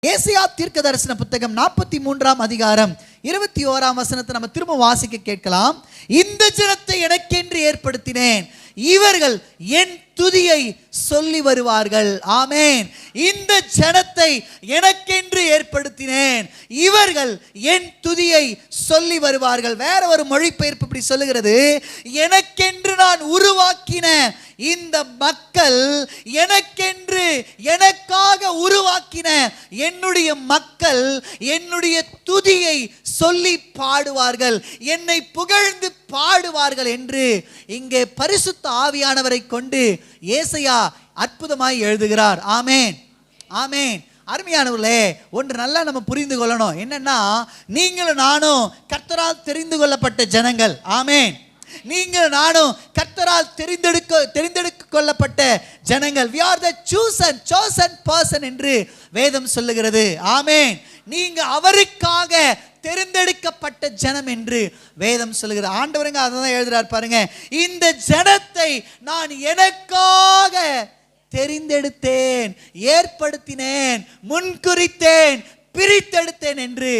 ஏசாயா தீர்க்கதரிசன புத்தகம் 43 அதிகாரம் 21 நம்ம திரும்ப வாசிக்க கேட்கலாம். இந்த ஜனத்தை எனக்கென்று ஏற்படுத்தினேன், இவர்கள் என் துதியை சொல்லி வருவார்கள். ஆமென். இந்த ஜனத்தை எனக்கென்று ஏற்படுத்தினேன், இவர்கள் என் துதியை சொல்லி வருவார்கள். வேற ஒரு மொழிபெயர்ப்பு இப்படி சொல்லுகிறது, எனக்கென்று நான் உருவாக்கின இந்த மக்கள், எனக்கென்று எனக்காக உருவாக்கின என்னுடைய மக்கள் என்னுடைய துதியை சொல்லி பாடுவார்கள், என்னை புகழ்ந்து பாடுவார்கள் என்று இங்கே பரிசுத்த ஆவியானவரை கொண்டு ஏசாயா அற்புதமாய் எழுதுகிறார். ஆமென், ஆமென். அருமையானவர்களே, ஒன்று நல்லா நம்ம புரிந்து கொள்ளணும். என்னன்னா, நீங்களும் நானும் கர்த்தரால் தெரிந்து கொள்ளப்பட்ட ஜனங்கள். ஆமென். நீங்கள் நானும் கர்த்தரால் தெரிந்தெடுக்க கொள்ளப்பட்ட ஜனங்கள். we are the chosen person என்று வேதம் சொல்லுகிறது. ஆமென். நீங்க அவருக்காக தெரிந்தெடுக்கப்பட்ட ஜனம் என்று வேதம் சொல்லுகிறது. ஆண்டவருங்க அதான் எழுதுறார் பாருங்க, இந்த ஜனத்தை நான் எனக்காக தெரிந்தெடுத்தேன், ஏற்படுத்தினேன், முன்குறித்தேன், பிரித்தெடுத்தேன் என்று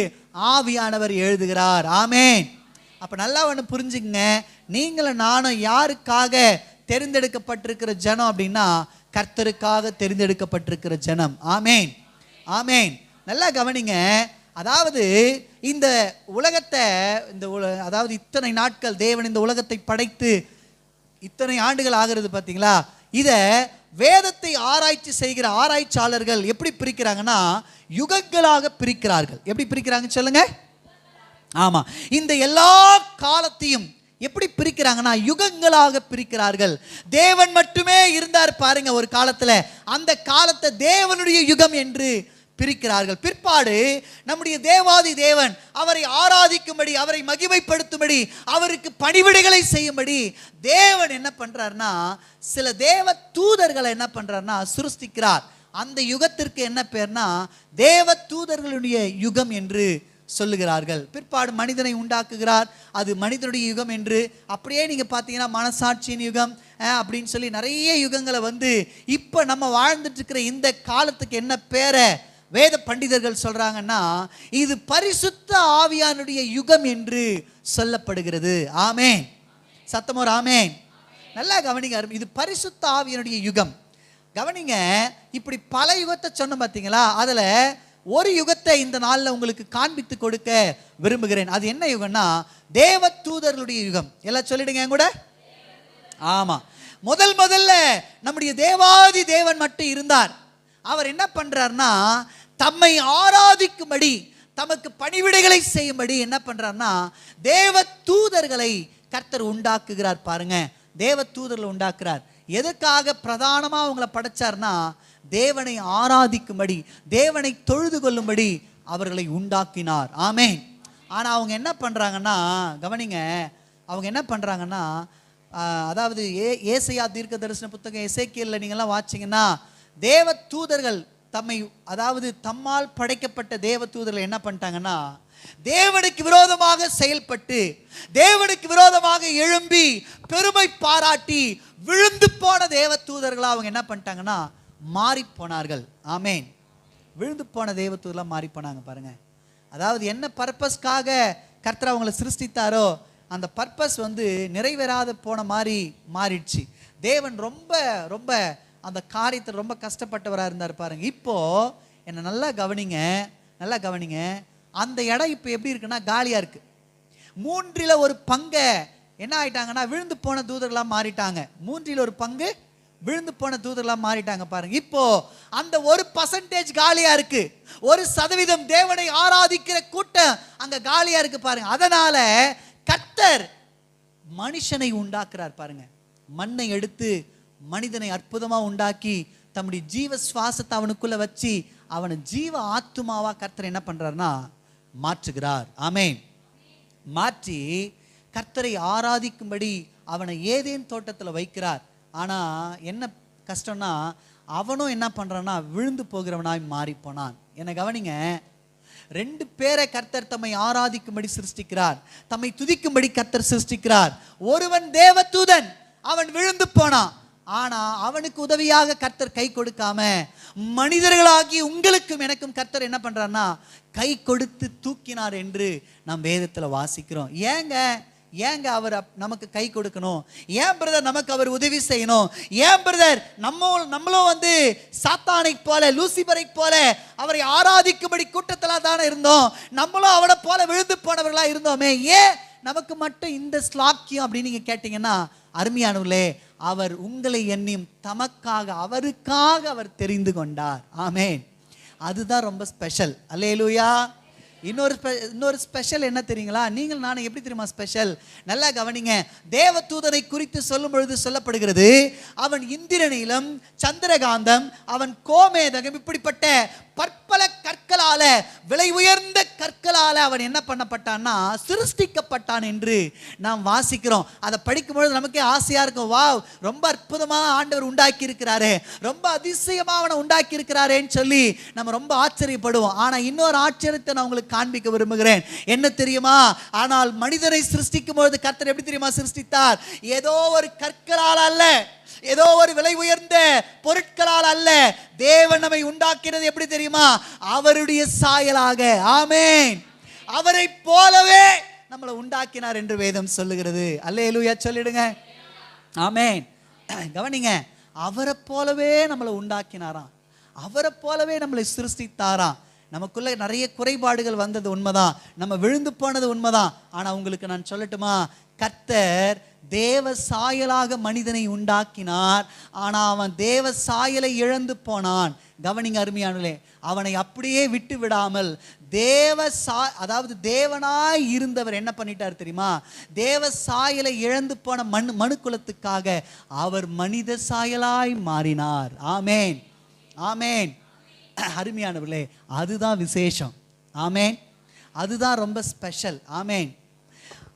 ஆவியானவர் எழுதுகிறார். ஆமென். அப்ப நல்லா ஒன்று புரிஞ்சுங்க, நீங்களும் நானும் யாருக்காக தெரிந்தெடுக்கப்பட்டிருக்கிற ஜனம் அப்படின்னா, கர்த்தருக்காக தெரிந்தெடுக்கப்பட்டிருக்கிற ஜனம். ஆமென், ஆமென். நல்லா கவனிங்க. அதாவது இந்த உலகத்தை, அதாவது இத்தனை நாட்கள் தேவன் இந்த உலகத்தை படைத்து இத்தனை ஆண்டுகள் ஆகிறது பார்த்தீங்களா? இதை வேதத்தை ஆராய்ச்சி செய்கிற ஆராய்ச்சியாளர்கள் எப்படி பிரிக்கிறாங்கன்னா, யுகங்களாக பிரிக்கிறார்கள். எப்படி பிரிக்கிறாங்க சொல்லுங்க? ஆமா, இந்த எல்லா காலத்தையும் எப்படி பிரிக்கிறாங்கன்னா, யுகங்களாக பிரிக்கிறார்கள். தேவன் மட்டுமே இருந்தார் பாருங்க ஒரு காலத்துல, அந்த காலத்தை தேவனுடைய யுகம் என்று பிரிக்கிறார்கள். பிற்பாடு நம்முடைய தேவாதி தேவன் அவரை ஆராதிக்கும்படி, அவரை மகிமைப்படுத்தும்படி, அவருக்கு பணிவிடைகளை செய்யும்படி தேவன் என்ன பண்றாருன்னா, சில தேவ தூதர்களை என்ன பண்றாருன்னா சிருஷ்டிக்கிறார். அந்த யுகத்திற்கு என்ன பேர்னா தேவ தூதர்களுடைய யுகம் என்று சொல்லுகிறார்கள். பிற்பாடு மனிதனை உண்டாக்குகிறார், அது மனிதனுடைய யுகம் என்று. அப்படியே நீங்க பார்த்தீங்கன்னா மனசாட்சியின் யுகம் அப்படின்னு சொல்லி நிறைய யுகங்களை இப்போ நம்ம வாழ்ந்துட்டு இருக்கிற இந்த காலத்துக்கு என்ன பேரை வேத பண்டிதர்கள் சொல்றாங்கன்னா, இது பரிசுத்த ஆவியானுடைய யுகம் என்று சொல்லப்படுகிறது. ஆமென். சத்தமோர் ஆமென். நல்லா கவனிங்க, இது பரிசுத்த ஆவியானுடைய யுகம். கவனிங்க, இப்படி பல யுகத்தை சொன்ன பார்த்தீங்களா? அதுல ஒரு யுகத்தை இந்த நாளில் உங்களுக்கு காண்பித்து கொடுக்க விரும்புகிறேன். அது என்ன யுகம்னா, தேவ தூதர்களுடைய யுகம். எல்லாம் சொல்லிடுங்க கூட. ஆமா, முதல்ல நம்முடைய தேவாதி தேவன் மட்டும் இருந்தார். அவர் என்ன பண்றார்னா, தம்மை ஆராதிக்கும்படி, தமக்கு பணிவிடைகளை செய்யும்படி என்ன பண்றார்னா தேவ தூதர்களை கர்த்தர் உண்டாக்குகிறார். பாருங்க, தேவ தூதர்களை உண்டாக்குறார். எதுக்காக பிரதானமா அவங்களை படைச்சார்னா, தேவனை ஆராதிக்கும்படி, தேவனை தொழுது கொள்ளும்படி அவர்களை உண்டாக்கினார். ஆமென். ஆனா அவங்க என்ன பண்றாங்கன்னா, கவனிங்க, அவங்க என்ன பண்றாங்கன்னா, அதாவது ஏசாயா தீர்க்க தரிசன புத்தகம் எசேக்கியேல்ல நீங்கெல்லாம் வாசிங்கன்னா, தேவ தூதர்கள் தம்மை, அதாவது தம்மால் படைக்கப்பட்ட தேவ தூதர்கள் என்ன பண்ணிட்டாங்கன்னா, தேவனுக்கு விரோதமாக செயல்பட்டு, தேவனுக்கு விரோதமாக எழும்பி பெருமை பாராட்டி விழுந்து போன தேவ தூதர்களா அவங்க என்ன பண்ணிட்டாங்கன்னா மாறி போனார்கள். ஆமென். விழுந்து போன தேவ தூதர்களா மாறி போனாங்க. பாருங்க, அதாவது என்ன பர்பஸ்க்காக கர்த்தர் அவங்களை சிருஷ்டித்தாரோ அந்த பர்பஸ் நிறைவேறாத போன மாதிரி மாறிடுச்சு. தேவன் ரொம்ப ரொம்ப அந்த காரியத்தை ரொம்ப கஷ்டப்பட்டவராக இருந்தார். பாருங்க, இப்போ என்ன நல்லா கவனிங்க, நல்லா கவனிங்க. அந்த இடம் இப்போ எப்படி இருக்குன்னா காலியா இருக்கு. 1/3 என்ன ஆயிட்டாங்கன்னா விழுந்து போன தூதர்களா மாறிட்டாங்க. 1/3 விழுந்து போன தூதர்களா மாறிட்டாங்க. பாருங்க, இப்போ அந்த 1% காலியா இருக்கு. 1% தேவனை ஆராதிக்கிற கூட்டம் அங்க காலியா இருக்கு. பாருங்க, அதனால கர்த்தர் மனுஷனை உண்டாக்குறார். பாருங்க, மண்ணை எடுத்து மனிதனை அற்புதமா உண்டாக்கி தம்முடைய ஜீவ சுவாசத்தை அவனுக்குள்ள வச்சு அவனை ஜீவ ஆத்துமாவா கர்த்தர் என்ன பண்றாருன்னா மாற்றுகிறார். ஆமென். மாற்றி கர்த்தரை ஆராதிக்கும்படி அவனை ஏதேன் தோட்டத்தில் வைக்கிறார். ஆனா என்ன கஷ்டம்னா, அவனும் என்ன பண்றான்னா விழுந்து போகிறவனாய் மாறி போனான். என்ன கவனிங்க, 2 பேரை கர்த்தர் தம்மை ஆராதிக்கும்படி சிருஷ்டிக்கிறார், தம்மை துதிக்கும்படி கர்த்தர் சிருஷ்டிக்கிறார். ஒருவன் தேவதூதன், அவன் விழுந்து போனான். ஆனா அவனுக்கு உதவியாக கர்த்தர் கை கொடுக்காம மனிதர்களாகி உங்களுக்கும் எனக்கும் கர்த்தர் என்ன பண்றாருன்னா கை கொடுத்து தூக்கினார் என்று நாம் வேதத்துல வாசிக்கிறோம். ஏங்க அவர் நமக்கு கை கொடுக்கணும்? ஏன் பிரதர் நமக்கு அவர் உதவி செய்யணும்? ஏன் பிரதர் நம்மளும் சாத்தானை போல லூசிபரை போல அவரை ஆராதிக்கும்படி கூட்டத்தில தானே இருந்தோம், நம்மளும் அவனை போல விழுந்து போனவர்களா இருந்தோமே, ஏன் நமக்கு மட்டும் இந்த ஸ்லாக்கியம் அப்படின்னு நீங்க கேட்டீங்கன்னா, அருமையானவர்களே, அவர் உங்களை எண்ணியும் தமக்காக அவருக்காக அவர் தெரிந்து கொண்டார். ஆமென். அதுதான் ரொம்ப ஸ்பெஷல். அல்லேலூயா. இன்னொரு ஸ்பெஷல் என்ன தெரியுங்களா? நீங்கள் நானும் எப்படி தெரியுமா ஸ்பெஷல்? நல்லா கவனிங்க. தேவ தூதனை குறித்து சொல்லும் பொழுது சொல்லப்படுகிறது, அவன் இந்திரநீலம், சந்திரகாந்தம், அவன் கோமேதகம், இப்படிப்பட்ட பற்பல கற்களால, விலை உயர்ந்த கற்களால அவன் என்ன பண்ணப்பட்டான்னா சிருஷ்டிக்கப்பட்டான் என்று நாம் வாசிக்கிறோம். அதை படிக்கும் பொழுது நமக்கே ஆசையா இருக்கும். வாவ், ரொம்ப அற்புதமா ஆண்டவர் உண்டாக்கி இருக்கிறாரே, ரொம்ப அதிசயமா அவனை உண்டாக்கி இருக்கிறாரேன்னு சொல்லி நம்ம ரொம்ப ஆச்சரியப்படுவோம். ஆனா இன்னொரு ஆச்சரியத்தை நான் உங்களுக்கு காண்பிக்க விரும்புகிறேன். என்ன தெரியுமா? ஆனால் மனிதனை சிருஷ்டிக்கும் பொழுது கர்த்தர் எப்படி தெரியுமா சிருஷ்டித்தார்? ஏதோ ஒரு கற்களால் அல்ல, ஏதோ ஒரு விலை உயர்ந்த பொருட்களால் அல்ல. தேவன் நம்மை உண்டாக்கினது எப்படி தெரியுமா? அவருடைய சாயலாக. ஆமென். அவரை போலவே நம்மளை உண்டாக்கினார் என்று வேதம் சொல்லுகிறது. அல்லேலூயா சொல்லிடுங்க. ஆமென். கவனிங்க, அவரை போலவே நம்மளை உண்டாக்கினாராம், அவரை போலவே நம்மளை சிருஷ்டித்தாராம். நமக்குள்ள நிறைய குறைபாடுகள் வந்தது உண்மைதான், நம்ம விழுந்து போனது உண்மைதான். ஆனா உங்களுக்கு நான் சொல்லட்டுமா, கர்த்தர் தேவ சாயலாக மனிதனை உண்டாக்கினார். ஆனா அவன் தேவ சாயலை இழந்து போனான். கவனிங்க அருமையானே, அவனை அப்படியே விட்டு விடாமல் அதாவது தேவனாய் இருந்தவர் என்ன பண்ணிட்டார் தெரியுமா? தேவ சாயலை இழந்து போன மனுக்குலத்துக்காக அவர் மனித சாயலாய் மாறினார். ஆமென், ஆமென். அருமையானவர்களே, அதுதான் விசேஷம். ஆமென். அதுதான் ரொம்ப ஸ்பெஷல். ஆமென்.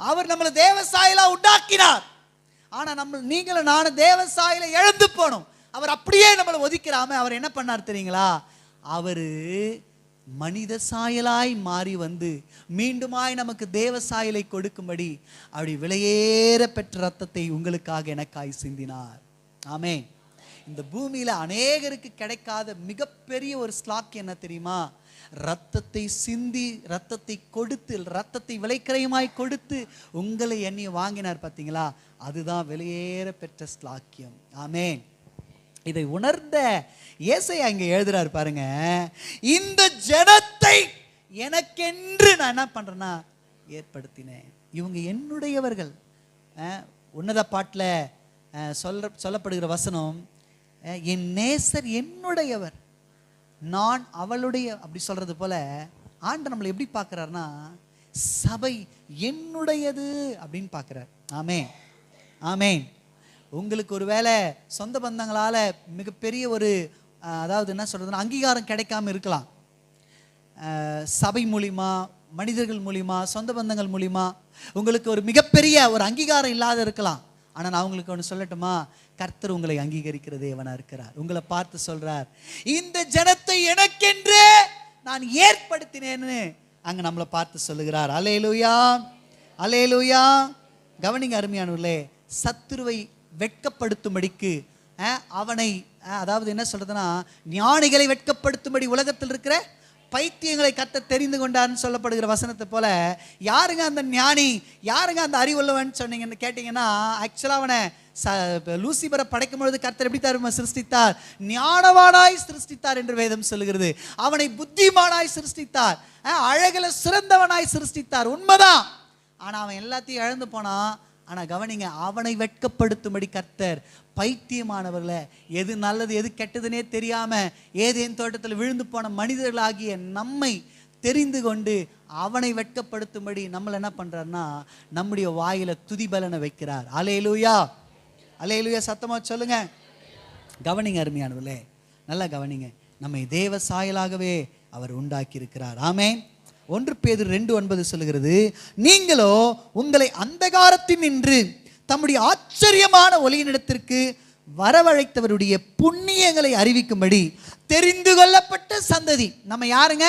அவர் நம்மளை தேவ சாயலா உண்டாக்கினார். ஆனா நீங்களும் நானும் தேவ சாயலை இழந்து போனோம். அவர் அப்படியே நம்மளை ஒதுக்கிறாம அவர் என்ன பண்ணார் தெரியுங்களா? அவரு மனித சாயலாய் மாறி மீண்டுமாய் நமக்கு தேவ சாயலை கொடுக்கும்படி அப்படி விலையேற பெற்ற ரத்தத்தை உங்களுக்காக எனக்காய் சிந்தினார். ஆமென். இந்த பூமியில அநேகருக்கு கிடைக்காத மிகப்பெரிய ஒரு ஸ்லாக் என்ன தெரியுமா? ரத்தத்தை சிந்தி, ரத்தத்தை கொடுத்து, ரத்தத்தை விலைக்கிரயமாய் கொடுத்து உங்களை எண்ணி வாங்கினார். பார்த்தீங்களா? அதுதான் விலையேற பெற்ற ஸ்லாக்கியம். ஆமென். இதை உணர்ந்த ஏசாயா இங்க எழுதுறாரு பாருங்க, இந்த ஜனத்தை எனக்கென்று நான் என்ன பண்றேன்னா ஏற்படுத்தினேன், இவங்க என்னுடையவர்கள். உன்னத பாட்டில் சொல்லப்படுகிற வசனம், என் நேசர் என்னுடையவர், நான் அவளுடைய, அப்படி சொல்றது போல ஆண்டவர் நம்மளை எப்படி பார்க்கிறார்னா சபை என்னுடையது அப்படின்னு பார்க்கிறார். ஆமென், ஆமென். உங்களுக்கு ஒருவேளை சொந்த பந்தங்களால மிகப்பெரிய ஒரு அதாவது என்ன சொல்றதுன்னா அங்கீகாரம் கிடைக்காம இருக்கலாம். சபை மூலியமா, மனிதர்கள் மூலியமா, சொந்த பந்தங்கள் மூலியமா உங்களுக்கு ஒரு மிகப்பெரிய ஒரு அங்கீகாரம் இல்லாத இருக்கலாம். ஆனா நான் உங்களுக்கு ஒன்று சொல்லட்டுமா? கர்த்தர் உங்களை அங்கீகரிக்கிற தேவனா இருக்கிறார். உங்களை பார்த்து சொல்றார், இந்த ஜனத்தை எனக்கென்றே நான் ஏற்படுத்தினேன்னு அங்க நம்மளை பார்த்து சொல்லுகிறார். அல்லேலூயா, அல்லேலூயா. கவனிங்க அருமையானவர்களே, சத்துருவை வெட்கப்படுத்தும்படிக்கு அவனை, அதாவது என்ன சொல்றதுன்னா ஞானிகளை வெட்கப்படுத்தும்படி உலகத்தில் இருக்கிற பைத்தியங்களை கர்த்தர் தெரிந்து கொண்டார்னு சொல்லப்படுகிற வசனத்தை போல, யாருங்க அந்த ஞானி, யாருங்க அந்த அறிவுள்ளவன் சொன்னீங்கன்னு கேட்டீங்கன்னா, ஆக்சுவலா அவனை லூசிபரை படைக்கும் பொழுது கர்த்தர் எப்படி தருமா சிருஷ்டித்தார்? ஞானவானாய் சிருஷ்டித்தார் என்று வேதம் சொல்லுகிறது. அவனை புத்திமானாய் சிருஷ்டித்தார், அழகுல சிறந்தவனாய் சிருஷ்டித்தார். உண்மைதான். ஆனா அவன் எல்லாத்தையும் இழந்து போனான். ஆனா கவனிங்க, அவனை வெட்கப்படுத்தும்படி கர்த்தர் பைத்தியமானவர்களை, எது நல்லது எது கெட்டதுன்னே தெரியாம ஏதேன் தோட்டத்தில் விழுந்து போன மனிதர்களாகிய நம்மை தெரிந்து கொண்டு அவனை வெட்கப்படுத்தும்படி நம்மளை என்ன பண்றாருன்னா நம்முடைய வாயில துதிபலனை வைக்கிறார். அல்லேலூயா, அல்லேலூயா. சத்தமா சொல்லுங்க. கவனிங்க அருமையானவர்களே, நல்லா கவனிங்க. நம்மை தேவ சாயலாகவே அவர் உண்டாக்கி இருக்கிறார். ஆமென். 1 பேதுரு 2:9 சொல்லுகிறது, நீங்களோ உங்களை அந்தகாரத்தில் நின்று தம்முடைய ஆச்சரியமான ஒளியினிடத்திற்கு வரவழைத்தவருடைய புண்ணியங்களை அறிவிக்கும்படி தெரிந்து கொள்ளப்பட்ட சந்ததி. நம்ம யாருங்க?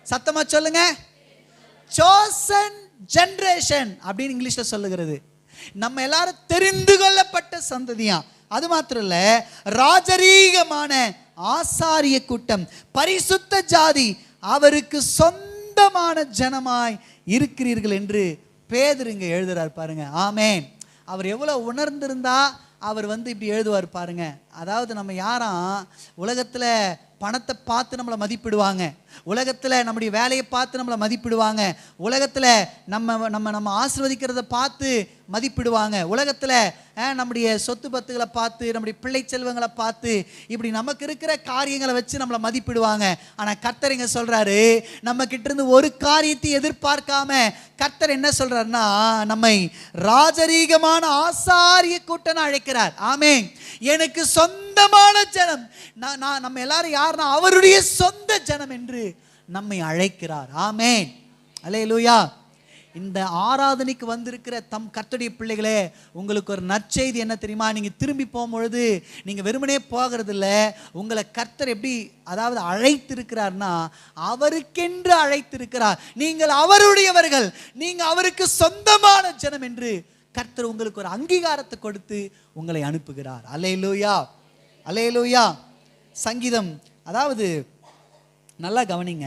சத்தமா சொல்லுங்க. chosen generation அப்படின்னு இங்கிலீஷ்ல சொல்லுகிறது. நம்ம எல்லாரும் தெரிந்து கொள்ளப்பட்ட சந்ததியா. அது மாத்திரம் இல்ல, ராஜரீகமான ஆசாரிய கூட்டம், பரிசுத்த ஜாதி, அவருக்கு சொந்தமான ஜனமாய் இருக்கிறீர்கள் என்று பேதுரு இங்க எழுதுறார் பாருங்க. ஆமென். அவர் எவ்வளவு உணர்ந்திருந்தா அவர் இப்படி எழுதுவார் பாருங்க. அதாவது நம்ம யாரும் உலகத்துல பணத்தை பார்த்து நம்மளை மதிப்பிடுவாங்க, உலகத்துல நம்முடைய வேலையை பார்த்து நம்மளை மதிப்பிடுவாங்க, உலகத்துல நம்ம நம்ம நம்ம ஆசீர்வதிக்கிறத பார்த்து மதிப்பிடுவாங்க, உலகத்துல நம்முடைய சொத்து பத்துகளை பார்த்து, நம்முடைய பிள்ளை செல்வங்களை பார்த்து, இப்படி நமக்கு இருக்கிற காரியங்களை வச்சு நம்மளை மதிப்பிடுவாங்க. ஆனா கர்த்தர் இங்க சொல்றாரு, நம்ம கிட்ட இருந்து ஒரு காரியத்தை எதிர்பார்க்காம கர்த்தர் என்ன சொல்றாருன்னா, நம்மை ராஜரீகமான ஆசாரிய கூட்டம் அழைக்கிறார். ஆமென். எனக்கு சொந்தமான ஜனம், நான் நம்ம எல்லாரும் யாருன்னா அவருடைய சொந்த ஜனம் என்று நம்மை அழைக்கிறார். ஆமென். அல்லேலூயா. இந்த ஆராதனைக்கு வந்திருக்கிற கர்த்தருடைய பிள்ளைகளே, உங்களுக்கு ஒரு நற்செய்தி என்ன தெரியுமா? நீங்க திரும்பி போகும்பொழுது நீங்க வெறுமனே போகிறது இல்லை, உங்களை கர்த்தர் எப்படி அதாவது அழைத்திருக்கிறார்னா, அவருக்கென்று அழைத்திருக்கிறார். நீங்கள் அவருடையவர்கள், நீங்க அவருக்கு சொந்தமான ஜனம் என்று கர்த்தர் உங்களுக்கு ஒரு அங்கீகாரத்தை கொடுத்து உங்களை அனுப்புகிறார். அல்லேலூயா, அல்லேலூயா. சங்கீதம், அதாவது நல்லா கவனிங்க,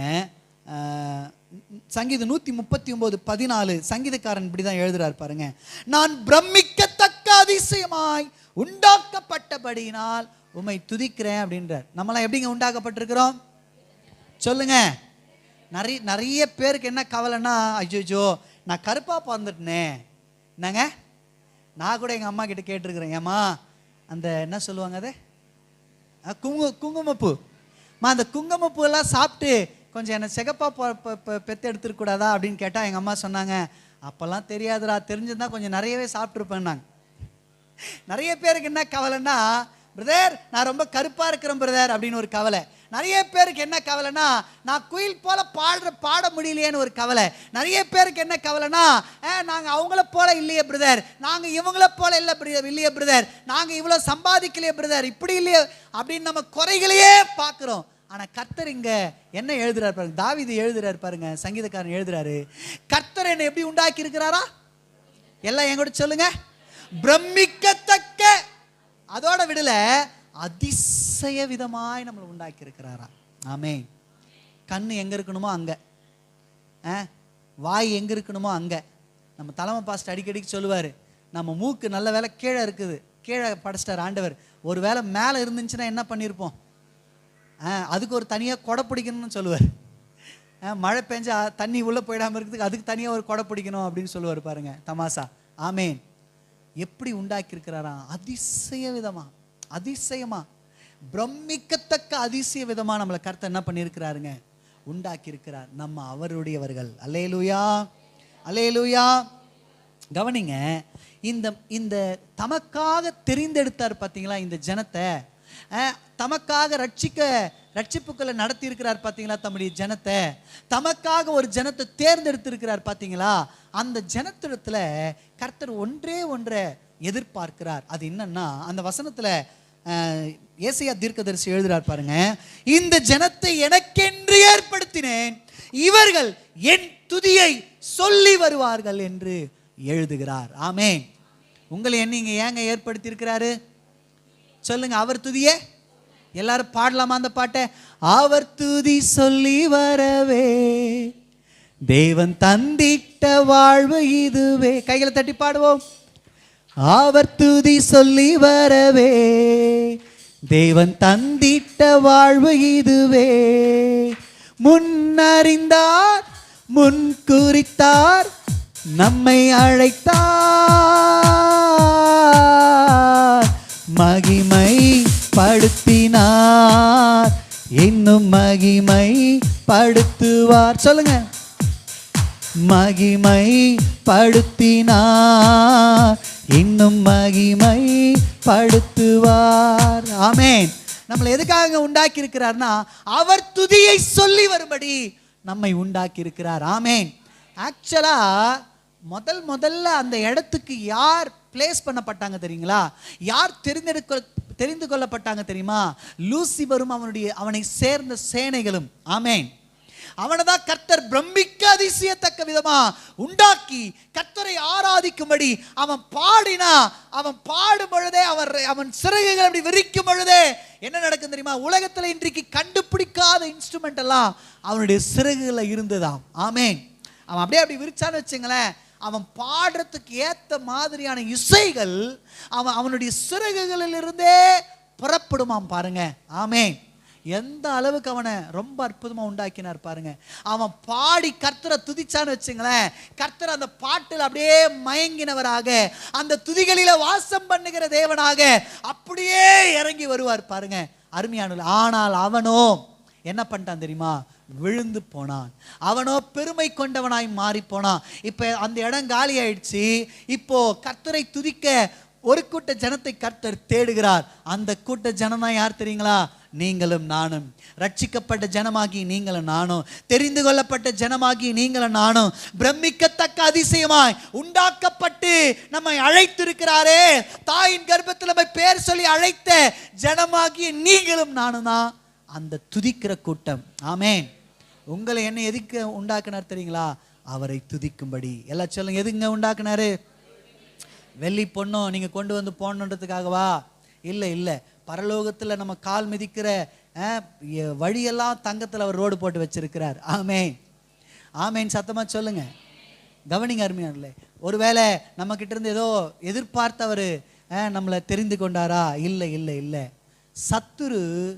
சங்கீதம் 139:14 சங்கீதக்காரன் இப்படிதான் எழுதுறார் பாருங்க. நான் பிரமிக்கத்தக்க அதிசயமாய் உண்டாக்கப்பட்டபடியினால் உம்மை துதிக்கிறேன் அப்படின்றார். நம்மளாம் எப்படிங்க உண்டாக்கப்பட்டிருக்கிறோம் சொல்லுங்க. நிறைய பேருக்கு என்ன கவலைன்னா, ஐயோ நான் கருப்பா பிறந்துட்டேனே. என்னங்க, நான் கூட எங்க அம்மா கிட்ட கேட்டிருக்கிறேன், ஏம்மா அந்த என்ன சொல்லுவாங்க அது குங்குமப்பூ, அந்த குங்குமப்பூ எல்லாம் சாப்பிட்டு கொஞ்சம் என்னை சிகப்பா பெத்து எடுத்துருக்கூடாதா அப்படின்னு கேட்டால் எங்கள் அம்மா சொன்னாங்க, அப்போல்லாம் தெரியாதுடா, தெரிஞ்சிருந்தா கொஞ்சம் நிறையவே சாப்பிட்ருப்பேன். நாங்கள் நிறைய பேருக்கு என்ன கவலைன்னா, பிரதர் நான் ரொம்ப கருப்பாக இருக்கிறேன் பிரதர் அப்படின்னு ஒரு கவலை. நிறைய பேருக்கு என்ன கவலைன்னா, நான் குயில் போல பாட முடியலையேன்னு ஒரு கவலை. நிறைய பேருக்கு என்ன கவலைன்னா, நாங்கள் அவங்கள போல இல்லையே பிரதர், நாங்கள் இவங்கள போல இல்லையே பிரதர், நாங்கள் இவ்வளோ சம்பாதிக்கலையே பிரதர், இப்படி இல்லையே அப்படின்னு நம்ம குறைகளையே பார்க்குறோம். ஆனா கர்த்தர் இங்க என்ன எழுதுறாரு பாருங்க, தாவீது எழுதுறாரு பாருங்க, சங்கீதக்காரன் எழுதுறாரு, கர்த்தர் என்ன எப்படி உண்டாக்கி இருக்கிறாரா? எல்லாம் எங்கூட சொல்லுங்க. பிரமிக்கத்தக்க, அதோட விடல, அதிசய விதமாய் நம்மளை உண்டாக்கி இருக்கிறாரா. ஆமென். கண்ணு எங்க இருக்கணுமோ அங்க, வாய் எங்க இருக்கணுமோ அங்க. நம்ம தலைமை பாஸ்டர் அடிக்கடிக்கு சொல்லுவாரு, நம்ம மூக்கு நல்ல வேலை கீழே இருக்குது, கீழே படைச்சிட்டார் ஆண்டவர். ஒரு வேலை மேலே இருந்துச்சுன்னா என்ன பண்ணியிருப்போம்? அதுக்கு ஒரு தனியாக கொடை பிடிக்கணும்னு சொல்லுவார். மழை பெஞ்சா தண்ணி உள்ளே போயிடாமல் இருக்கிறதுக்கு அதுக்கு தனியாக ஒரு கொடை பிடிக்கணும் அப்படின்னு சொல்லுவார் பாருங்க, தமாசா. ஆமேன். எப்படி உண்டாக்கி இருக்கிறாரா? அதிசய விதமா, அதிசயமா, பிரமிக்கத்தக்க அதிசய விதமா நம்மளை கர்த்தர் என்ன பண்ணியிருக்கிறாருங்க, உண்டாக்கி இருக்கிறார். நம்ம அவருடையவர்கள். அல்லேலூயா, அல்லேலூயா. கவனிங்க, இந்த தமக்காக தெரிந்தெடுத்தார் பார்த்தீங்களா இந்த ஜனத்தை, தமக்காக ரட்சிப்புக்களை நடத்தி இருக்கிறார் பார்த்தீங்களா தம்முடைய ஜனத்தை, தமக்காக ஒரு ஜனத்தை தேர்ந்தெடுத்திருக்கிறார் பார்த்தீங்களா. அந்த ஜனத்திடத்துல கர்த்தர் ஒன்றை எதிர்பார்க்கிறார். அது என்னன்னா, அந்த வசனத்துல ஏசாயா தீர்க்கதரிசி எழுதுறார் பாருங்க, இந்த ஜனத்தை எனக்கென்று ஏற்படுத்தினேன், இவர்கள் என் துதியை சொல்லி வருவார்கள் என்று எழுதுகிறார். ஆமென். உங்களை நீங்க ஏங்க ஏற்படுத்தி இருக்கிறாரு சொல்லுங்க? அவர் துதியே எல்லாரும் பாடலாமா அந்த பாட்டை? அவர் துதி சொல்லி வரவே தேவன் தந்திட்ட வாழ்வு இதுவே. கைகளை தட்டி பாடுவோம். அவர் துதி சொல்லி வரவே தேவன் தந்திட்ட வாழ்வு இதுவே. முன்னறிந்தார், முன் குறித்தார், நம்மை அழைத்தார், மகிமை படுத்தினார், இன்னும் மகிமை படுத்துவார். சொல்லுங்க. மகிமை படுத்தினார், இன்னும் மகிமை படுத்துவார். ஆமென். நம்மளை எதுக்காக உண்டாக்கி இருக்கிறார்னா, அவர் துதியை சொல்லி வரும்படி நம்மை உண்டாக்கி இருக்கிறார். ஆமென். ஆக்சுவலா முதல்ல அந்த இடத்துக்கு யார் பிளேஸ் பண்ணப்பட்டாங்க தெரியுங்களா? யார் தெரிந்து கொள்ளப்பட்டாங்க தெரியுமா? லூசிபரும் அவனை சேர்ந்த சேனைகளும். ஆமென். அவனை தான் கர்த்தர் பிரமிக்க அதிசயத்தக்க விதமா உண்டாக்கி கர்த்தரை ஆராதிக்கும்படி அவன் பாடினா, அவன் பாடும் பொழுதே அவன் சிறகுகள் அப்படி விரிக்கும் பொழுதே என்ன நடக்கும் தெரியுமா? உலகத்துல இன்றைக்கு கண்டுபிடிக்காத இன்ஸ்ட்ருமெண்ட் எல்லாம் அவனுடைய சிறகுல இருந்ததாம். ஆமேன். அவன் அப்படியே அப்படி விரிச்சான்னு வச்சுங்களேன், அவன் பாடுறதுக்கு ஏத்த மாதிரியான இசைகள் அவனுடைய சிறகுகளிலிருந்தே புறப்படுமாம் பாருங்க. ஆமேன். எந்த அளவுக்கு அவனை ரொம்ப அற்புதமா உண்டாக்கினார் பாருங்க. அவன் பாடி கர்த்தரை துதிச்சான்னு வச்சுங்களேன், கர்த்தர் அந்த பாட்டில் அப்படியே மயங்கினவராக, அந்த துதிகளில வாசம் பண்ணுகிற தேவனாக அப்படியே இறங்கி வருவார் பாருங்க. அருமையான. ஆனால் அவனோ என்ன பண்ணிட்டான் தெரியுமா? விழுந்து போனான். அவனோ பெருமை கொண்டவனாய் மாறி போனான். இப்ப அந்த இடம் காலி ஆயிடுச்சு. இப்போ கர்த்தரை துதிக்க ஒரு கூட்ட ஜனத்தை கர்த்தர் தேடுகிறார். அந்த கூட்ட ஜனம் தான் யார் தெரியுங்களா? நீங்களும் நானும். ரட்சிக்கப்பட்ட ஜனமாகி நீங்களும் நானும், தெரிந்து கொள்ளப்பட்ட ஜனமாகி நீங்களும் நானும், பிரமிக்கத்தக்க அதிசயமாய் உண்டாக்கப்பட்டு நம்மை அழைத்திருக்கிறாரே, தாயின் கர்ப்பத்தில் நம்மை பேர் சொல்லி அழைத்த ஜனமாகிய நீங்களும் நானும் தான் அந்த துதிக்கிற கூட்டம். ஆமேன். உங்களை என்ன எதுக்கு உண்டாக்குனார் தெரியுங்களா? அவரை துதிக்கும்படி. எல்லாம் சொல்லுங்க, எதுங்க உண்டாக்குனாரு? வெள்ளி பொண்ணும் நீங்க கொண்டு வந்து போடணுன்றதுக்காகவா? இல்லை இல்லை. பரலோகத்துல நம்ம கால் மிதிக்கிற வழியெல்லாம் தங்கத்துல அவர் ரோடு போட்டு வச்சிருக்கிறார். ஆமேன். ஆமேன். சத்தமா சொல்லுங்க. கவனிங்க அருமையானே. ஒருவேளை நம்ம கிட்ட இருந்து ஏதோ எதிர்பார்த்து அவரு நம்மளை தெரிந்து கொண்டாரா? இல்லை இல்லை இல்லை.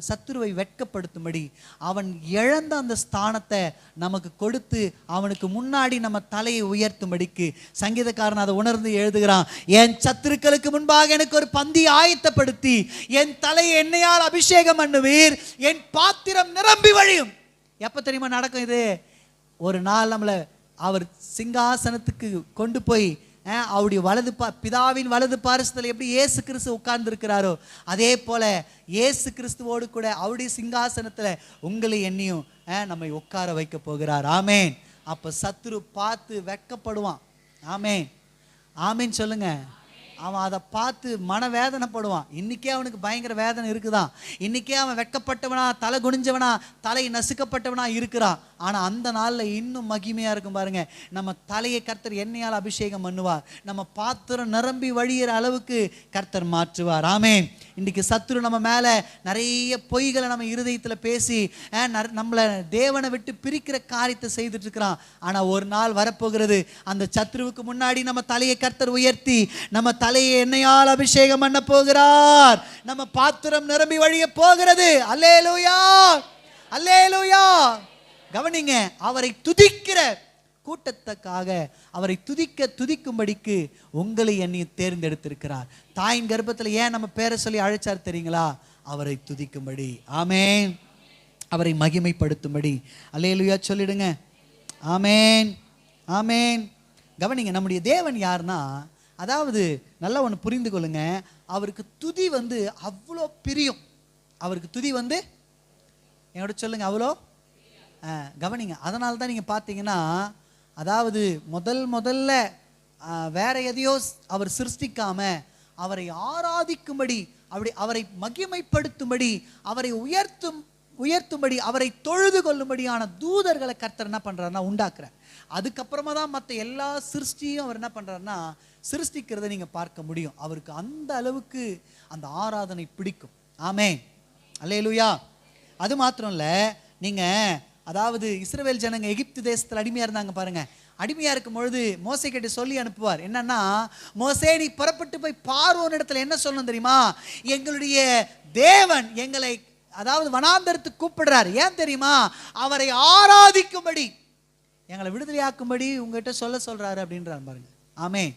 சத்துருவை வெட்கப்படுத்தும்படி அவன் இழந்த அந்த ஸ்தானத்தை நமக்கு கொடுத்து அவனுக்கு முன்னாடி நம்ம தலையை உயர்த்தும்படிக்கு சங்கீதக்காரன் அதை உணர்ந்து எழுதுகிறான். என் சத்துருக்களுக்கு முன்பாக எனக்கு ஒரு பந்தி ஆயத்தப்படுத்தி என் தலையை எண்ணெயால் அபிஷேகம் பண்ணுவீர், என் பாத்திரம் நிரம்பி வழியும். எப்ப தெரியுமா நடக்கும் இது? ஒரு நாள் நம்மளை அவர் சிங்காசனத்துக்கு கொண்டு போய் அவருடைய வலது பிதாவின் வலது பாரிசத்தில் எப்படி இயேசு கிறிஸ்து உட்கார்ந்து இருக்கிறாரோ அதே போல இயேசு கிறிஸ்துவோடு கூட அவருடைய சிங்காசனத்துல உங்களை என்னையும் நம்மை உட்கார வைக்க போகிறார். ஆமேன். அப்ப சத்துரு பார்த்து வெட்கப்படுவான். ஆமேன். ஆமேன் சொல்லுங்க. அவன் அதை பார்த்து மன வேதனைப்படுவான். இன்னைக்கே அவனுக்கு பயங்கர வேதனை இருக்குதான். இன்னைக்கே அவன் வெட்கப்பட்டவனா, தலை குனிஞ்சவனா, தலை நசுக்கப்பட்டவனா இருக்கிறான். ஆனா அந்த நாள்ல இன்னும் மகிமையா இருக்கும் பாருங்க. நம்ம தலையை கர்த்தர் எண்ணெயால் அபிஷேகம் பண்ணுவார். நம்ம பாத்திரம் நிரம்பி வழியிற அளவுக்கு கர்த்தர் மாற்றுவார். ஆமேன். இன்னைக்கு சத்துரு நம்ம மேல நிறைய பொய்களை நம்ம இருதயத்துல பேசி நம்மளை தேவனை விட்டு பிரிக்கிற காரியத்தை செய்துட்டு இருக்கிறான். ஆனா ஒரு நாள் வரப்போகிறது, அந்த சத்துருவுக்கு முன்னாடி நம்ம தலையை கர்த்தர் உயர்த்தி நம்ம தலையை எண்ணெயால் அபிஷேகம் பண்ண போகிறார். நம்ம பாத்திரம் நிரம்பி வழிய போகிறது. அல்லேலூயா, அல்லேலூயா. கவனிங்க, அவரை துதிக்கிற கூட்டத்துக்காக, அவரை துதிக்கும்படிக்கு உங்களை என்னை தேர்ந்தெடுத்திருக்கிறார். தாயின் கர்ப்பத்தில் ஏன் நம்ம பேரை சொல்லி அழைச்சார் தெரியுங்களா? அவரை துதிக்கும்படி. ஆமேன். அவரை மகிமைப்படுத்தும்படி. அல்லேலூயா சொல்லிடுங்க. ஆமேன், ஆமேன். கவனிங்க, நம்முடைய தேவன் யாருன்னா, அதாவது நல்லா ஒன்று புரிந்து கொள்ளுங்க, அவருக்கு துதி அவ்வளோ பிரியம். அவருக்கு துதி என்னோட சொல்லுங்க, அவ்வளோ. கவனிங்க, அதனால தான் நீங்கள் பார்த்தீங்கன்னா, அதாவது முதல்ல வேற எதையோ அவர் சிருஷ்டிக்காம அவரை ஆராதிக்கும்படி, அவரை மகிமைப்படுத்தும்படி, அவரை உயர்த்தும்படி, அவரை தொழுது கொள்ளும்படியான தூதர்களை கர்த்தர் என்ன பண்றாருன்னா உண்டாக்குறார். அதுக்கப்புறமா தான் மற்ற எல்லா சிருஷ்டியும் அவர் என்ன பண்றாருன்னா சிருஷ்டிக்கிறத நீங்க பார்க்க முடியும். அவருக்கு அந்த அளவுக்கு அந்த ஆராதனை பிடிக்கும். ஆமேன். அல்லேலூயா. அது மாத்திரம் இல்ல, நீங்க அதாவது இஸ்ரவேல் ஜனங்க எகிப்து தேசத்தில் அடிமையா இருந்தாங்க பாருங்க. அடிமையா இருக்கும் பொழுது மோசே கிட்ட சொல்லி அனுப்புவார். என்னன்னா, மோசே நீ புறப்பட்டு போய் பார்வோன் இடத்துல என்ன சொல்லணும் தெரியுமா? எங்களுடைய தேவன் எங்களை அதாவது வனாந்தரத்துக்கு கூப்பிடுறார். ஏன் தெரியுமா? அவரை ஆராதிக்கும்படி, எங்களை விடுதலையாக்கும்படி உங்ககிட்ட சொல்றாரு அப்படின்றார் பாருங்க. ஆமேன்.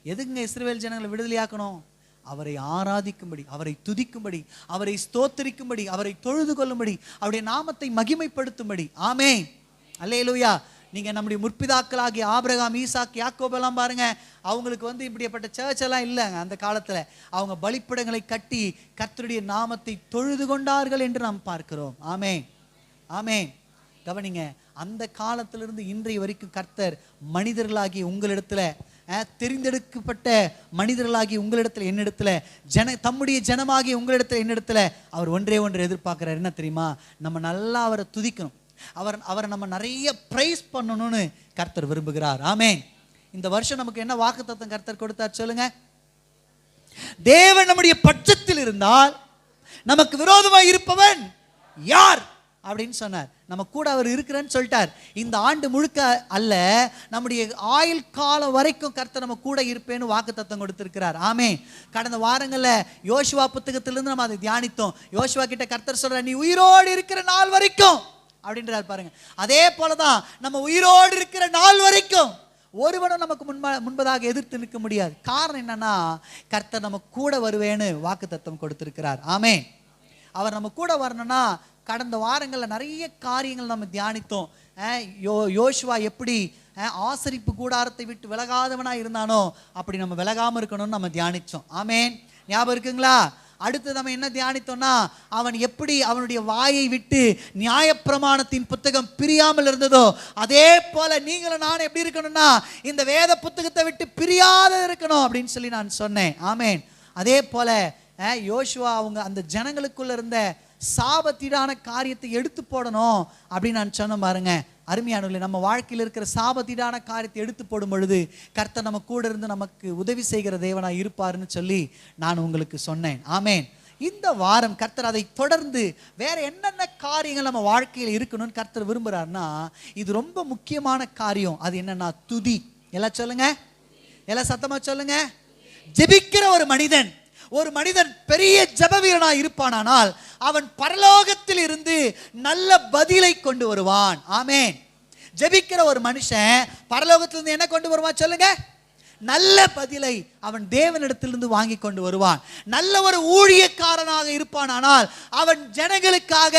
எதுங்க இஸ்ரவேல் ஜனங்களை விடுதலையாக்கணும்? அவரை ஆராதிக்கும்படி, அவரை துதிக்கும்படி, அவரை ஸ்தோத்திரிக்கும்படி, அவரை தொழுது கொள்ளும்படி, அவருடைய நாமத்தை மகிமைப்படுத்தும்படி. ஆமேன். அல்லேலூயா. நீங்க நம்முடைய முற்பிதாக்களாகிய ஆபிரகாம், ஈசாக், யாக்கோப் எல்லாம் பாருங்க, அவங்களுக்கு இப்படிப்பட்ட சர்ச் எல்லாம் இல்லைங்க. அந்த காலத்துல அவங்க பலிப்பீடங்களை கட்டி கர்த்தருடைய நாமத்தை தொழுது கொண்டார்கள் என்று நாம் பார்க்கிறோம். ஆமேன், ஆமேன். கவனிங்க, அந்த காலத்திலிருந்து இன்றைய வரைக்கும் கர்த்தர் மனிதர்களாகி உங்களிடத்துல, தெரிந்தெடுக்கப்பட்ட மனிதர்களாகி உங்களிடத்துல, என்னிடத்துல, தம்முடைய ஜனமாகி உங்களிடத்துல, என்னிடத்துல அவர் ஒன்றே ஒன்று எதிர்பார்க்கிறார். என்ன தெரியுமா? நம்ம நல்லா அவரை துதிக்கணும். அவரை நம்ம நிறைய பிரைஸ் பண்ணணும்னு கர்த்தர் விரும்புகிறார். ஆமென். இந்த வருஷம் நமக்கு என்ன வாக்குத்தத்தம் கர்த்தர் கொடுத்தார் சொல்லுங்க? தேவன் நம்முடைய பட்சத்தில் இருந்தால் நமக்கு விரோதமாக இருப்பவன் யார் அப்படின்னு சொன்னார். நம்ம கூட அவர் இருக்கிறேன்னு சொல்லிட்டார். இந்த ஆண்டு முழுக்க அல்ல, நம்முடைய ஆயுள் காலம் வரைக்கும் கர்த்தர் நம்ம கூட இருப்பேன்னு வாக்குத்தத்தம் கொடுத்திருக்கிறார். ஆமென். கடந்த வாரங்களில் யோசுவா புத்தகத்திலிருந்து நம்ம அதை தியானித்தோம். யோசுவா கிட்ட கர்த்தர் சொல்ற, நீ உயிரோடு இருக்கிற நாள் வரைக்கும் அப்படின்றார் பாருங்க. அதே போலதான் நம்ம உயிரோடு இருக்கிற நாள் வரைக்கும் ஒருவனும் நமக்கு முன்பதாக எதிர்த்து நிற்க முடியாது. காரணம் என்னன்னா, கர்த்தர் நம்ம கூட வருவேன்னு வாக்குத்தத்தம் கொடுத்திருக்கிறார். ஆமென். அவர் நம்ம கூட வரணும்னா, கடந்த வாரங்களில் நிறைய காரியங்கள் நம்ம தியானித்தோம். யோசுவா எப்படி ஆசரிப்பு கூடாரத்தை விட்டு விலகாதவனா இருந்தானோ அப்படி நம்ம விலகாம இருக்கணும்னு நம்ம தியானிச்சோம். ஆமென். ஞாபகம் இருக்குங்களா? அடுத்து நம்ம என்ன தியானித்தோம்னா, அவன் எப்படி அவனுடைய வாயை விட்டு நியாயப்பிரமாணத்தின் புத்தகம் பிரியாமல் இருந்ததோ அதே போல நீங்களும் நானும் எப்படி இருக்கணும்னா இந்த வேத புத்தகத்தை விட்டு பிரியாத இருக்கணும் அப்படின்னு சொல்லி நான் சொன்னேன். ஆமென். அதே போல யோசுவா அவங்க அந்த ஜனங்களுக்குள்ள இருந்த சாபத்தீடான காரியத்தை எடுத்து போடணும் அப்படின்னு நான் சொன்ன பாருங்க. அருமையானவர்களே, நம்ம வாழ்க்கையில் இருக்கிற சாபத்தீடான காரியத்தை எடுத்து போடும் பொழுது கர்த்தர் நம்ம கூட இருந்து நமக்கு உதவி செய்கிற தேவனா இருப்பாருன்னு சொல்லி நான் உங்களுக்கு சொன்னேன். ஆமென். இந்த வாரம் கர்த்தர் அதை தொடர்ந்து வேற என்னென்ன காரியங்கள் நம்ம வாழ்க்கையில் இருக்கணும்னு கர்த்தர் விரும்புறாருன்னா, இது ரொம்ப முக்கியமான காரியம். அது என்னன்னா துதி. எல்லாம் சொல்லுங்க, எல்லாம் சத்தமா சொல்லுங்க. ஜெபிக்கிற ஒரு மனிதன் பெரிய ஜெப வீரனா இருப்பானால் அவன் பரலோகத்தில் இருந்து நல்ல பதிலை கொண்டு வருவான். ஆமென். ஜெபிக்கிற ஒரு மனுஷன் பரலோகத்திலிருந்து என்ன கொண்டு வருவான் சொல்லுங்க? நல்ல பதிலை அவன் தேவனிடத்திலிருந்து வாங்கி கொண்டு வருவான். நல்ல ஒரு ஊழியக்காரனாக இருப்பானால் அவன் ஜனங்களுக்காக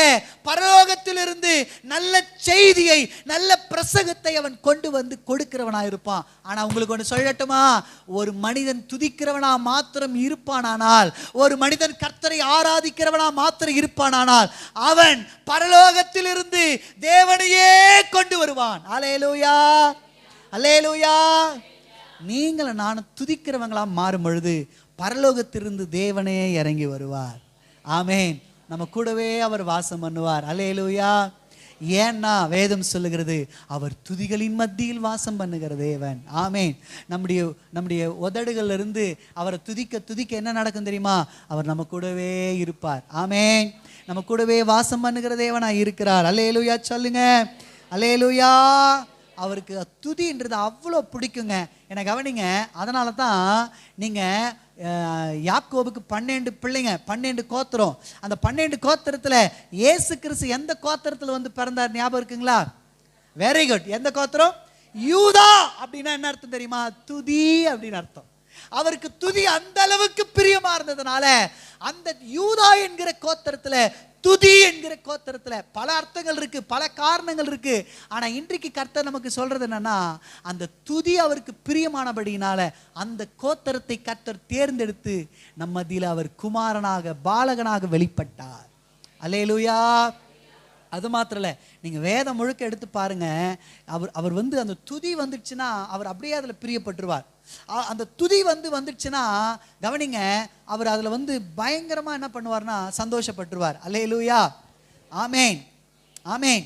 பரலோகத்திலிருந்து நல்ல செய்தியை, நல்ல பிரசங்கத்தை அவன் கொண்டு வந்து கொடுக்கிறவனாக இருப்பான். ஆனா உங்களுக்கு ஒன்று சொல்லட்டுமா, ஒரு மனிதன் துதிக்கிறவனா மாத்திரம் இருப்பானால், ஒரு மனிதன் கர்த்தரை ஆராதிக்கிறவனா மாத்திரம் இருப்பானால் அவன் பரலோகத்திலிருந்து தேவனையே கொண்டு வருவான். அல்லேலூயா, அல்லேலூயா. நீங்களும் நானும் துதிக்கிறவங்களா மாறும் பொழுது பரலோகத்திலிருந்து தேவனே இறங்கி வருவார். ஆமென். நம்ம கூடவே அவர் வாசம் பண்ணுவார். அல்லேலூயா. ஏன்னா வேதம் சொல்லுகிறது, அவர் துதிகளின் மத்தியில் வாசம் பண்ணுகிற தேவன். ஆமென். நம்முடைய உதடுகள்ல இருந்து அவரை துதிக்க என்ன நடக்கும் தெரியுமா? அவர் நம்ம கூடவே இருப்பார். ஆமென். நம்ம கூடவே வாசம் பண்ணுகிற தேவனா இருக்கிறார். அல்லேலூயா சொல்லுங்க. அல்லேலூயா. அவருக்கு துதின்றது அவ்வளோ பிடிக்குங்க. என்னை கவனிங்க. அதனால தான் நீங்கள் யாக்கோபுக்கு 12 பிள்ளைங்க, 12 கோத்திரம். அந்த 12 கோத்திரத்தில் இயேசு கிறிஸ்து எந்த கோத்திரத்தில் வந்து பிறந்தார் ஞாபகம் இருக்குங்களா? Very good. எந்த கோத்திரம்? யூதா. அப்படின்னா என்ன அர்த்தம் தெரியுமா? துதி அப்படின்னு அர்த்தம். அவருக்கு துதி அந்த அளவுக்கு பிரியமா இருந்ததுனால அந்த யூதா என்கிற கோத்திரத்தில், துதி என்கிற கோத்திரத்துல பல அர்த்தங்கள் இருக்கு, பல காரணங்கள் இருக்கு. ஆனா இன்றைக்கு கர்த்தர் நமக்கு சொல்றது என்னன்னா, அந்த துதி அவருக்கு பிரியமானபடினால அந்த கோத்திரத்தை கர்த்தர் தேர்ந்தெடுத்து நம்ம மத்தியில அவர் குமாரனாக, பாலகனாக வெளிப்பட்டார். அல்லேலூயா. அது மாத்திரம் இல்லை, நீங்கள் வேதம் முழுக்க எடுத்து பாருங்க. அவர் வந்து அந்த துதி வந்துடுச்சுன்னா அவர் அப்படியே அதில் பிரியப்பட்டுருவார். அந்த துதி வந்துடுச்சுன்னா கவனிங்க, அவர் அதில் வந்து பயங்கரமாக என்ன பண்ணுவார்னா சந்தோஷப்பட்டுருவார். அல்லேலூயா. ஆமேன், ஆமேன்.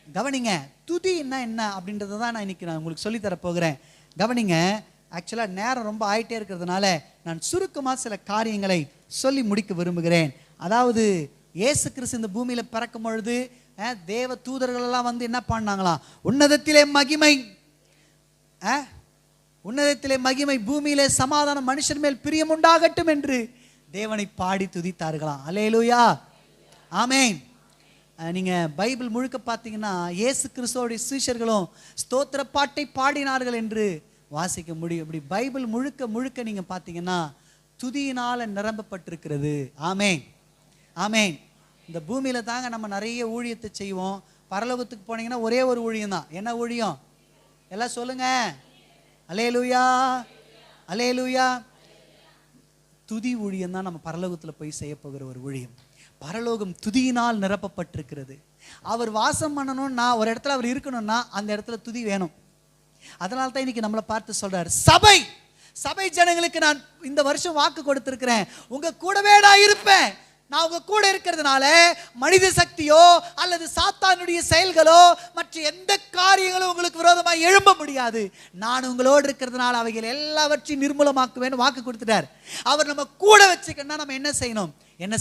கவனிங்க, துதின்னா என்ன அப்படின்றத தான் நான் இன்னைக்கு உங்களுக்கு சொல்லித்தர போகிறேன். கவனிங்க. ஆக்சுவலாக நேரம் ரொம்ப ஆகிட்டே இருக்கிறதுனால நான் சுருக்கமாக சில காரியங்களை சொல்லி முடிக்க விரும்புகிறேன். அதாவது இயேசு கிறிஸ்து இந்த பூமியில் பிறக்கும் பொழுது தேவ தூதர்கள் எல்லாம் வந்து என்ன பண்ணாங்களாம்? உன்னதத்திலே மகிமை, உன்னதத்திலே மகிமை, பூமியிலே சமாதானம், மனுஷன் மேல் பிரியம் உண்டாகட்டும் என்று தேவனை பாடி துதித்தார்களாம். அல்லேலூயா. ஆமேன். நீங்கள் பைபிள் முழுக்க பார்த்தீங்கன்னா இயேசு கிறிஸ்துவோடைய சீஷர்களும் ஸ்தோத்திர பாட்டை பாடினார்கள் என்று வாசிக்க முடியும். இப்படி பைபிள் முழுக்க நீங்கள் பார்த்தீங்கன்னா துதியினால் நிரம்பப்பட்டிருக்கிறது. ஆமேன், ஆமேன். இந்த பூமியில் தாங்க நம்ம நிறைய ஊழியத்தை செய்வோம். பரலோகத்துக்கு போனீங்கன்னா ஒரே ஒரு ஊழியம் தான். என்ன ஊழியம்? எல்லாம் சொல்லுங்க. அல்லேலூயா, அல்லேலூயா. துதி ஊழியம் தான் நம்ம பரலோகத்தில் போய் செய்ய போகிற ஒரு ஊழியம். பரலோகம் துதியினால் நிரப்பப்பட்டிருக்கிறது. அவர் வாசம் பண்ணணும்னா, ஒரு இடத்துல அவர் இருக்கணும்னா அந்த இடத்துல துதி வேணும். அதனால தான் இன்னைக்கு நம்மளை பார்த்து சொல்றாரு, சபை ஜனங்களுக்கு நான் இந்த வருஷம் வாக்கு கொடுத்திருக்கிறேன், உங்க கூடவே நான் இருப்பேன், நான் உங்க கூட இருக்கிறதுனால மனித சக்தியோ அல்லது சாத்தானுடைய செயல்களோ மற்ற எந்த காரியங்களும் உங்களுக்கு விரோதமாக எழும்ப முடியாது. நான் உங்களோடு இருக்கிறதுனால அவைகள் எல்லாவற்றையும் நிர்மூலமாக்குவேன்னு வாக்கு கொடுத்துட்டார். அவர் நம்ம கூட வச்சுக்கணும்னா நம்ம என்ன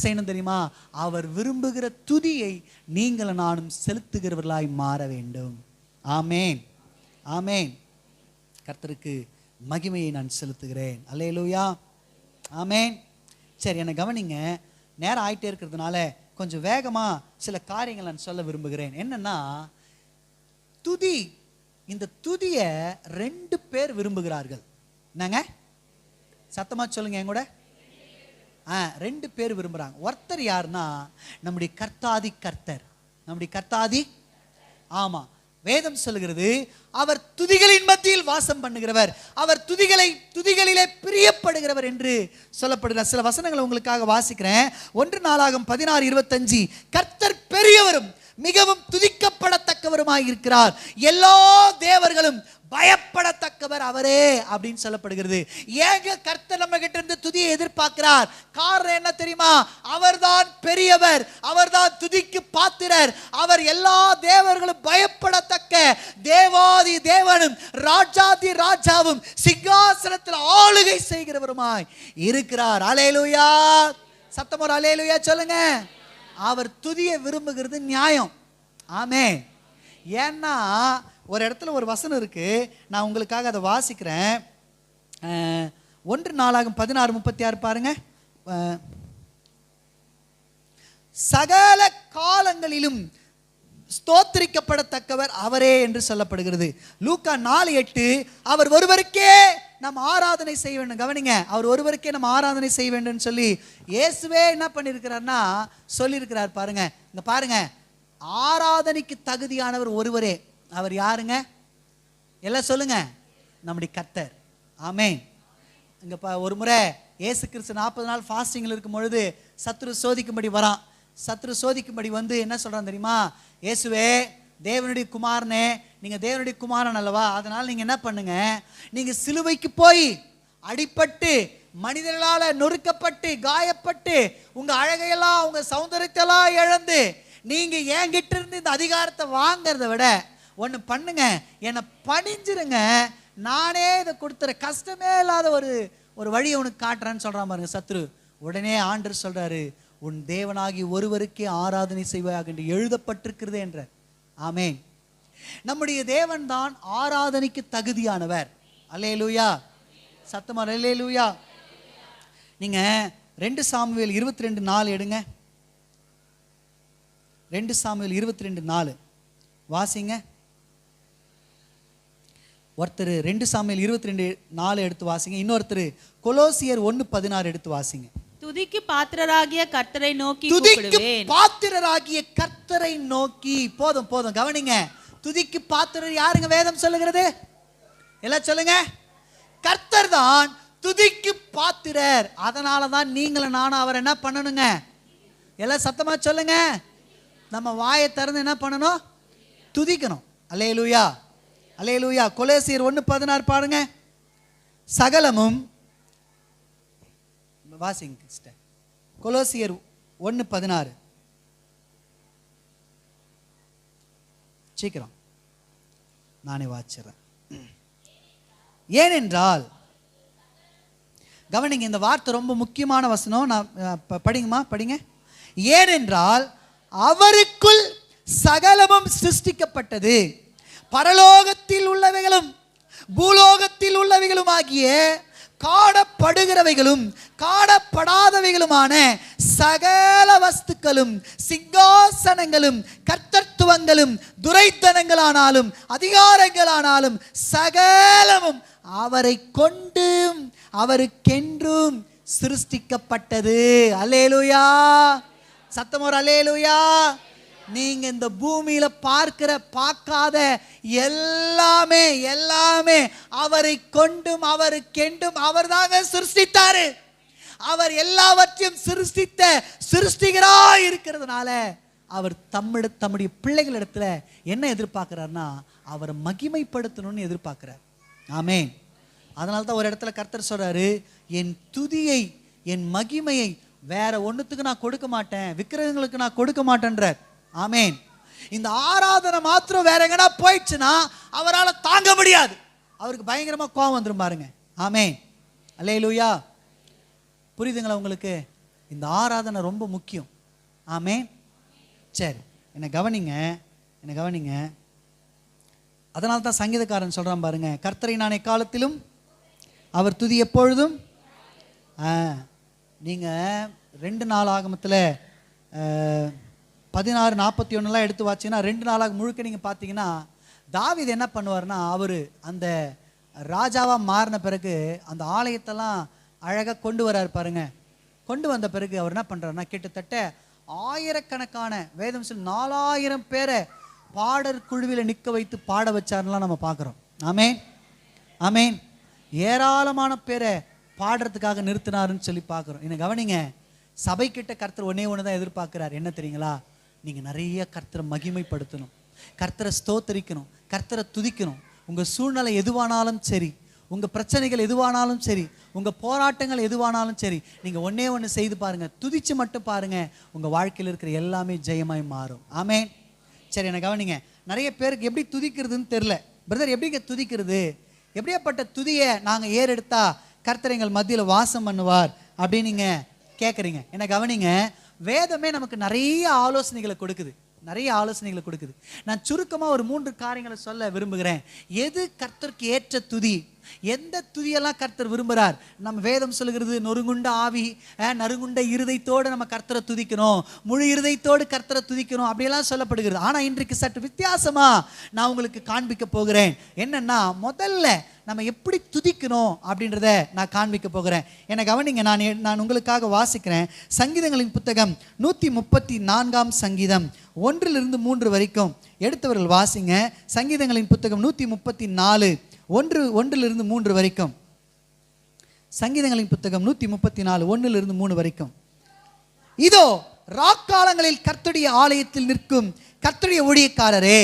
செய்யணும் தெரியுமா? அவர் விரும்புகிற துதியை நீங்களும் நானும் செலுத்துகிறவர்களாய் மாற வேண்டும். ஆமேன், ஆமேன். கர்த்தருக்கு மகிமையை நான் செலுத்துகிறேன். அல்லேலூயா, ஆமேன். சரி, என்னை கவனிங்க. நேரம் ஆயிட்டே இருக்கிறதுனால கொஞ்சம் வேகமா சில காரியங்கள் நான் சொல்ல விரும்புகிறேன். என்னன்னா, துதி, இந்த துதியை 2 பேர் விரும்புகிறார்கள். என்னங்க? சத்தமா சொல்லுங்க என் கூட. 2 பேர் விரும்புறாங்க. ஒருத்தர் யாருன்னா நம்முடைய கர்த்தாதி கர்த்தர், நம்முடைய கர்த்தாதி. ஆமா, வேதம் சொல்லுகிறது அவர் துதிகளின் மத்தியில் வாசம் பண்ணுகிறவர், அவர் துதிகளிலே பிரியப்படுகிறவர் என்று சொல்லப்படுகிற சில வசனங்களை உங்களுக்காக வாசிக்கிறேன். 1 நாளாகமம் 16:25, கர்த்தர் பெரியவரும் மிகவும் துதிக்கப்படத்தக்கவருமாய் இருக்கிறார், எல்லா தேவர்களும் பயப்படத்தக்கவர் அவரே அப்படின்னு சொல்லப்படுகிறது. ஏங்க கர்த்தர் நம்ம கிட்ட இருந்து துதியை எதிர்பார்க்கிறார்? காரணம் என்ன தெரியுமா? அவர்தான் பெரியவர், அவர்தான் துதிக்கு பாத்திரர், அவர் எல்லா தேவர்களும் பயப்படத்தக்க தேவாதி தேவனும் ராஜாதி ராஜாவும் சிங்காசனத்தில் ஆளுகை செய்கிறவருமாய் இருக்கிறார். அல்லேலூயா, சத்தம் ஒரு அல்லேலூயா சொல்லுங்க. அவர் துதியை விரும்புகிறது நியாயம். ஆமென். ஏன்னா ஒரு இடத்துல ஒரு வசனம் இருக்கு, நான் உங்களுக்காக அதை வாசிக்கிறேன். 1 நாளாகமம் 16:36 பாருங்க. சகல காலங்களிலும் ஸ்தோத்திரிக்கப்படத்தக்கவர் அவரே என்று சொல்லப்படுகிறது. லூக்கா 4:8, அவர் ஒருவருக்கே நம்ம ஆராதனை செய்ய வேண்டும். கவனிங்க, அவர் ஒருவருக்கே நம்ம ஆராதனை செய்ய வேண்டும் சொல்லி இயேசுவே என்ன பண்ணியிருக்கிறார்னா சொல்லியிருக்கிறார். பாருங்க, இங்க பாருங்க, ஆராதனைக்கு தகுதியானவர் ஒருவரே. அவர் யாருங்க? எல்லாம் சொல்லுங்க, நம்முடைய கர்த்தர். ஆமென். இங்க ஒரு முறை இயேசு கிறிஸ்து 40 நாள் ஃபாஸ்டிங்ல இருக்கும் பொழுது சத்துரு சோதிக்கும்படி வரான். சத்துரு சோதிக்கும்படி வந்து என்ன சொல்றான் தெரியுமா? இயேசுவே, தேவனுடைய குமாரனே, நீங்க தேவனுடைய குமாரன் அல்லவா, அதனால நீங்க என்ன பண்ணுங்க, நீங்க சிலுவைக்கு போய் அடிபட்டு மனிதர்களால நொறுக்கப்பட்டு காயப்பட்டு உங்க அழகையெல்லாம் உங்க சௌந்தரியத்தெல்லாம் இழந்து நீங்க என்கிட்ட இருந்து இந்த அதிகாரத்தை வாங்கிறத விட ஒன்று பண்ணுங்க, என்னை பணிஞ்சிருங்க, நானே இதை கொடுத்துற, கஷ்டமே இல்லாத ஒரு வழியை உனக்கு காட்டுறேன்னு சொல்றான் பாருங்க சத்ரு. உடனே ஆண்டவர் சொல்றாரு, உன் தேவனாகி ஒருவருக்கே ஆராதனை செய்வாயாக என்று எழுதப்பட்டிருக்கிறது என்ற. ஆமென். நம்முடைய தேவன் தான் ஆராதனைக்கு தகுதியானவர். அல்லேலூயா, சத்தமா அல்லேலூயா. நீங்க 2 சாமுவேல் 22:4 எடுங்க. 2 சாமுவேல் 22:4 வாசிங்க. ஒருத்தர் 2 சாமுவேல் 22:4 எடுத்து வாசிங்க. இன்னொருத்தர் கொலோசியர் 1:16 எடுத்து வாசிங்க. துதிக்கு பாத்திரராகிய கர்த்தரை நோக்கி துதிக்கு பாத்திரராகிய கர்த்தரை நோக்கி. போதும் போதும், கவனிங்க. துதிக்கு பாத்திரர் யாருங்க? வேதம் சொல்லுகிறது. எல்லாம் சொல்லுங்க, கர்த்தர் தான் துதிக்கு பாத்திரர். அதனால தான் நீங்களும் நானும் அவர் என்ன பண்ணணுங்க? எல்லாம் சத்தமா சொல்லுங்க, நம்ம வாயை திறந்து என்ன பண்ணணும்? துதிக்கணும். அல்லேலூயா, அல்லேலூயா. கொலோசியர் 1:16 பாருங்க. சகலமும் வாசிங்க சிஸ்டர். கொலோசியர் 1:16 சீக்கிரம், நானே வாசிக்கிறேன். ஏனென்றால், கவனிங்க, இந்த வார்த்தை ரொம்ப முக்கியமான வசனம். நான் படிங்கம்மா, படிங்க. ஏனென்றால் அவருக்குள் சகலமும் சிருஷ்டிக்கப்பட்டது, பரலோகத்தில் உள்ளவைகளும் பூலோகத்தில் உள்ளவைகளும் ஆகிய காணப்படுகிறவைகளும் காணப்படாதவைகளுமான சகல வஸ்துக்களும் சிங்காசனங்களும் கர்த்தத்துவங்களும் துரைத்தனங்களானாலும் அதிகாரங்களானாலும் சகலமும் அவரை கொண்டும் அவருக்கென்றும் சிருஷ்டிக்கப்பட்டது. அல்லேலூயா, சத்தமோர் அல்லேலூயா. நீங்க இந்த பூமியில பார்க்காத எல்லாமே எல்லாமே அவரை கொண்டும் அவருக்கென்றும் அவர் தாங்க சிருஷ்டித்தாரு. அவர் எல்லாவற்றையும் சிருஷ்டித்த சிருஷ்டிகராய் இருக்கிறதுனால அவர் தம்முடைய பிள்ளைகளிடத்துல என்ன எதிர்பார்க்கிறார்னா அவரை மகிமைப்படுத்தணும்னு எதிர்பார்க்கிறார். ஆமென். அதனால தான் ஒரு இடத்துல கர்த்தர் சொல்றாரு, என் துதியை என் மகிமையை வேற ஒண்ணுத்துக்கு நான் கொடுக்க மாட்டேன், விக்கிரகங்களுக்கு நான் கொடுக்க மாட்டேன்றார். ஆமேன். இந்த ஆராதனை மாத்திரம் வேற எங்கனா போயிடுச்சுன்னா அவரால் தாங்க முடியாது, அவருக்கு பயங்கரமா கோபம் வந்துரும் பாருங்க. ஆமேன். அல்லேலூயா. புரியுதுங்களா உங்களுக்கு? இந்த ஆராதனை ரொம்ப முக்கியம். ஆமேன். சரி, என்ன கவனிங்க. அதனால தான் சங்கீதக்காரன் சொல்றான் பாருங்க, கர்த்தரை நான் எக்காலத்திலும் அவர் துதி எப்பொழுதும். நீங்க 2 நாளாகமத்தில் 16:41 எடுத்து வாச்சிங்கன்னா 2 நாளாக முழுக்க நீங்க பார்த்தீங்கன்னா தாவீது என்ன பண்ணுவார்னா, அவர் அந்த ராஜாவா மாறின பிறகு அந்த ஆலயத்தெல்லாம் அழகாக கொண்டு வரார் பாருங்க. கொண்டு வந்த பிறகு அவர் என்ன பண்றாருன்னா, கிட்டத்தட்ட ஆயிரக்கணக்கான வேதம் 4000 பேரை பாடற் குழுவில் நிற்க வைத்து பாட வச்சாருலாம் நம்ம பார்க்குறோம். ஆமேன். ஆமேன். ஏராளமான பேரை பாடுறதுக்காக நிறுத்தினாருன்னு சொல்லி பார்க்குறோம். என்ன கவனிங்க, சபைக்கிட்ட கர்த்தர் ஒன்னே ஒன்று தான் எதிர்பார்க்கிறார். என்ன தெரியுங்களா? நீங்கள் நிறைய கர்த்தரை மகிமைப்படுத்தணும், கர்த்தரை ஸ்தோத்தரிக்கணும், கர்த்தரை துதிக்கணும். உங்கள் சூழ்நிலை எதுவானாலும் சரி, உங்கள் பிரச்சனைகள் எதுவானாலும் சரி, உங்கள் போராட்டங்கள் எதுவானாலும் சரி, நீங்கள் ஒன்னே ஒன்று செய்து பாருங்கள், துதிச்சு மட்டும் பாருங்கள், உங்கள் வாழ்க்கையில் இருக்கிற எல்லாமே ஜெயமாய் மாறும். ஆமேன். சரி, என்ன கவனிங்க. நிறைய பேருக்கு எப்படி துதிக்கிறதுன்னு தெரில. பிரதர், எப்படிங்க துதிக்கிறது? எப்படியாப்பட்ட துதியை நாங்கள் ஏறெடுத்தா கர்த்தர் எங்கள் மத்தியில் வாசம் பண்ணுவார் அப்படின்னு நீங்கள் கேட்குறீங்க. என்ன கவனிங்க, வேதமே நமக்கு நிறைய ஆலோசனைகளை கொடுக்குது. நான் சுருக்கமாக ஒரு 3 காரியங்களை சொல்ல விரும்புகிறேன். எது கர்த்தருக்கு ஏற்ற துதி, எந்த துதியெல்லாம் கர்த்தர் விரும்புகிறார்? நம்ம வேதம் சொல்லுகிறது, நொறுங்குண்ட ஆவி நறுங்குண்ட இருதயத்தோடு நம்ம கர்த்தரை துதிக்கணும், முழு இருதயத்தோடு கர்த்தரை துதிக்கணும் அப்படியெல்லாம் சொல்லப்படுகிறது. ஆனால் இன்றைக்கு சற்று வித்தியாசமா நான் உங்களுக்கு காண்பிக்க போகிறேன். என்னன்னா, முதல்ல நம்ம எப்படி துதிக்கணும் அப்படின்றத நான் காண்பிக்க போகிறேன். என்னை கவனிங்க, நான் உங்களுக்காக வாசிக்கிறேன். சங்கீதங்களின் புத்தகம் 134 சங்கீதம் 1-3 வரைக்கும் எடுத்தவர்கள் வாசிங்க. சங்கீதங்களின் புத்தகம் 134 1-3 வரைக்கும். சங்கீதங்களின் புத்தகம் 134 1-3 வரைக்கும். இதோ ராக்காலங்களில் கர்த்தருடைய ஆலயத்தில் நிற்கும் கர்த்தருடைய ஊழியக்காரரே,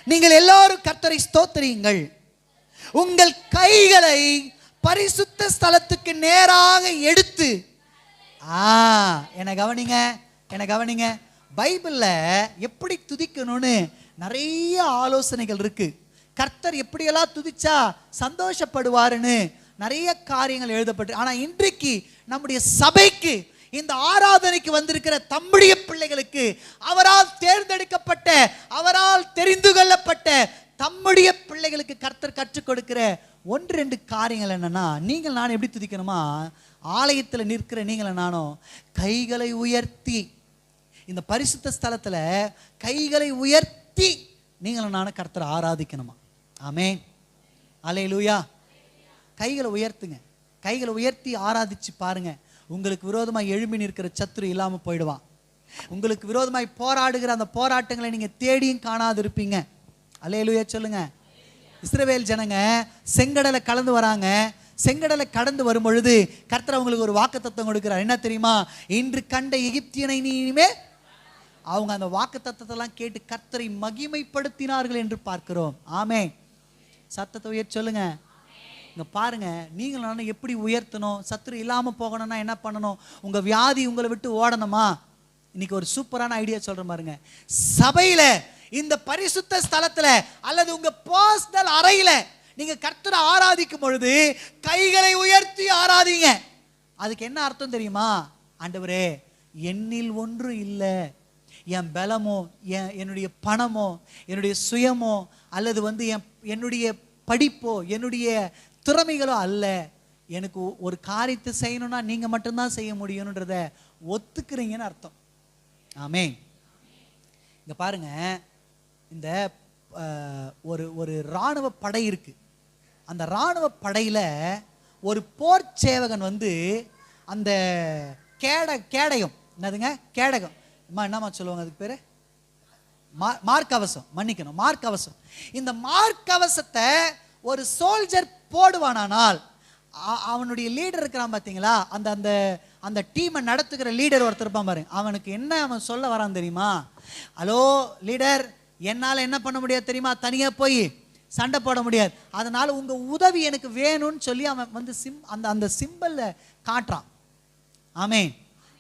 நீங்கள் எல்லாரும் கர்த்தரை ஸ்தோத்திரியுங்கள். உங்கள் கைகளை பரிசுத்த ஸ்தலத்துக்கு நேராக எடுத்து. என்ன கவனிங்க. பைபிள்ல எப்படி துதிக்கணும்னு நிறைய ஆலோசனைகள் இருக்கு. கர்த்தர் எப்படியெல்லாம் துதிச்சா சந்தோஷப்படுவாருன்னு நிறைய காரியங்கள் எழுதப்பட்டு. ஆனா இன்றைக்கு நம்முடைய சபைக்கு, இந்த ஆராதனைக்கு வந்திருக்கிற தம்முடைய பிள்ளைகளுக்கு, அவரால் தேர்ந்தெடுக்கப்பட்ட, அவரால் தெரிந்து கொள்ளப்பட்ட தம்முடைய பிள்ளைகளுக்கு கர்த்தர் கற்றுக் கொடுக்கிற 1-2 காரியங்கள் என்னன்னா, நீங்கள் நானும் எப்படி துதிக்கணுமா, ஆலயத்தில் நிற்கிற நீங்கள் நானும் கைகளை உயர்த்தி, இந்த பரிசுத்த ஸ்தலத்தில் கைகளை உயர்த்தி நீங்களும் நானும் கர்த்தரை ஆராதிக்கணுமா. ஆமென். அல்லேலூயா. கைகளை உயர்த்துங்க. கைகளை உயர்த்தி ஆராதிச்சு பாருங்க. உங்களுக்கு விரோதமாக எழும்பி நிற்கிற சத்துரு இல்லாமல் போயிடுவான். உங்களுக்கு விரோதமாய் போராடுகிற அந்த போராட்டங்களை நீங்க தேடியும் காணாது இருப்பீங்க. அல்லேலூயா சொல்லுங்க. இஸ்ரவேல் ஜனங்க செங்கடலை கலந்து வராங்க. செங்கடலை கடந்து வரும் பொழுது கர்த்தர் அவங்களுக்கு ஒரு வாக்குத்தத்தம் கொடுக்கிறார். என்ன தெரியுமா? இன்று கண்ட எகிப்தியனை நீ இனிமே. அவங்க அந்த வாக்குத்தத்தத்தெல்லாம் கேட்டு கர்த்தரை மகிமைப்படுத்தினார்கள் என்று பார்க்கிறோம். ஆமென். சத்தத்தை உயர்த்தி சொல்லுங்க. இங்க பாருங்க, நீங்கள் நான் எப்படி உயர்த்தணும், சத்துரு இல்லாம போகணும்னா என்ன பண்ணணும்? உங்க வியாதி உங்களை விட்டு ஓடணுமா? இன்னைக்கு ஒரு சூப்பரான ஐடியா சொல்றேன் பாருங்க. சபையில, இந்த பரிசுத்த ஸ்தலத்துல அல்லது உங்க பர்சனல் அறையில நீங்க கர்த்தரை ஆராதிக்கும் பொழுது கைகளை உயர்த்தி ஆராதிங்க. அதுக்கு என்ன அர்த்தம் தெரியுமா? ஆண்டவரே, என்னில் ஒன்று இல்லை, என் பலமோ, என்னுடைய பணமோ, என்னுடைய சுயமோ, அல்லது என்னுடைய படிப்போ, என்னுடைய திறமைகளோ அல்ல, எனக்கு ஒரு காரியத்தை செய்யணும்னா நீங்க மட்டும்தான் செய்ய முடியும்ன்றத ஒத்துக்கிறீங்கன்னு அர்த்தம். ஆமென். இங்க பாருங்க, இந்த ஒரு இராணுவ படை இருக்கு. அந்த இராணுவ படையில ஒரு போர் சேவகன் அந்த கேடயம், என்னதுங்க கேடகம், என்னமா சொல்லுவாங்க அதுக்கு பேரு? மார்க்கவசம். மன்னிக்கணும், மார்க்கவசம். இந்த மார்க்கவசத்தை ஒரு சோல்ஜர் போடுவானால் அவனுடைய லீடர் இருக்கிறான் பார்த்தீங்களா, அந்த அந்த அந்த டீமை நடத்துகிற லீடர் ஒருத்தர் இருப்பான் பாருங்க. அவனுக்கு என்ன அவன் சொல்ல வரான் தெரியுமா? ஹலோ லீடர், என்னால் என்ன பண்ண முடியாது தெரியுமா? தனியாக போய் சண்டை போட முடியாது, அதனால உங்க உதவி எனக்கு வேணும்னு சொல்லி அவன் அந்த சிம்பல்ல காட்டுறான். ஆமென்.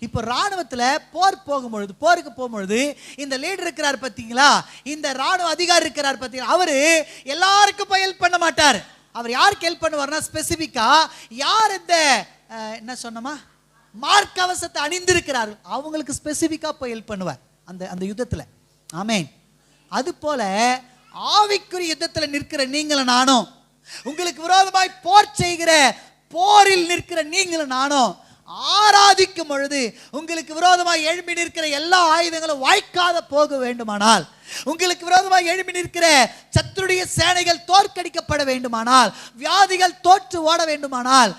இப்போ ராணுவத்துல போருக்கு போகும்பொழுது இந்த லீடர் இருக்கிறார் பார்த்தீங்களா, இந்த ராணுவ அதிகாரி இருக்கிறார் பார்த்தீங்களா, அவரு எல்லாருக்கும் போய் ஹெல்ப் பண்ண மாட்டார். அவர் யாருக்கு ஹெல்ப் பண்ணுவார்னா ஸ்பெசிபிக்கா யார் இந்த என்ன சொன்னமா மார்க் கவசத்தை அணிந்திருக்கிறார் அவங்களுக்கு ஸ்பெசிபிக்கா போய் ஹெல்ப் பண்ணுவார் அந்த யுத்தத்துல. ஆமென். அது போல ஆவிக்குரிய யுத்தத்துல நிற்கிற நீங்களும் நானும், உங்களுக்கு விரோதமாய் போர் செய்கிற போரில் நிற்கிற நீங்களும் நானும் ஆராதிக்கும் பொழுது உங்களுக்கு விரோதமாய் எழும்பி நிற்கிற எல்லா ஆயுதங்களும் வாய்க்காத போக வேண்டுமானால், உங்களுக்கு விரோதமாய் எழும்பி நிற்கிற சத்துருடைய சேனைகள் தோற்கடிக்கப்பட வேண்டுமானால், வியாதிகள் தோற்று ஓட வேண்டுமானால்,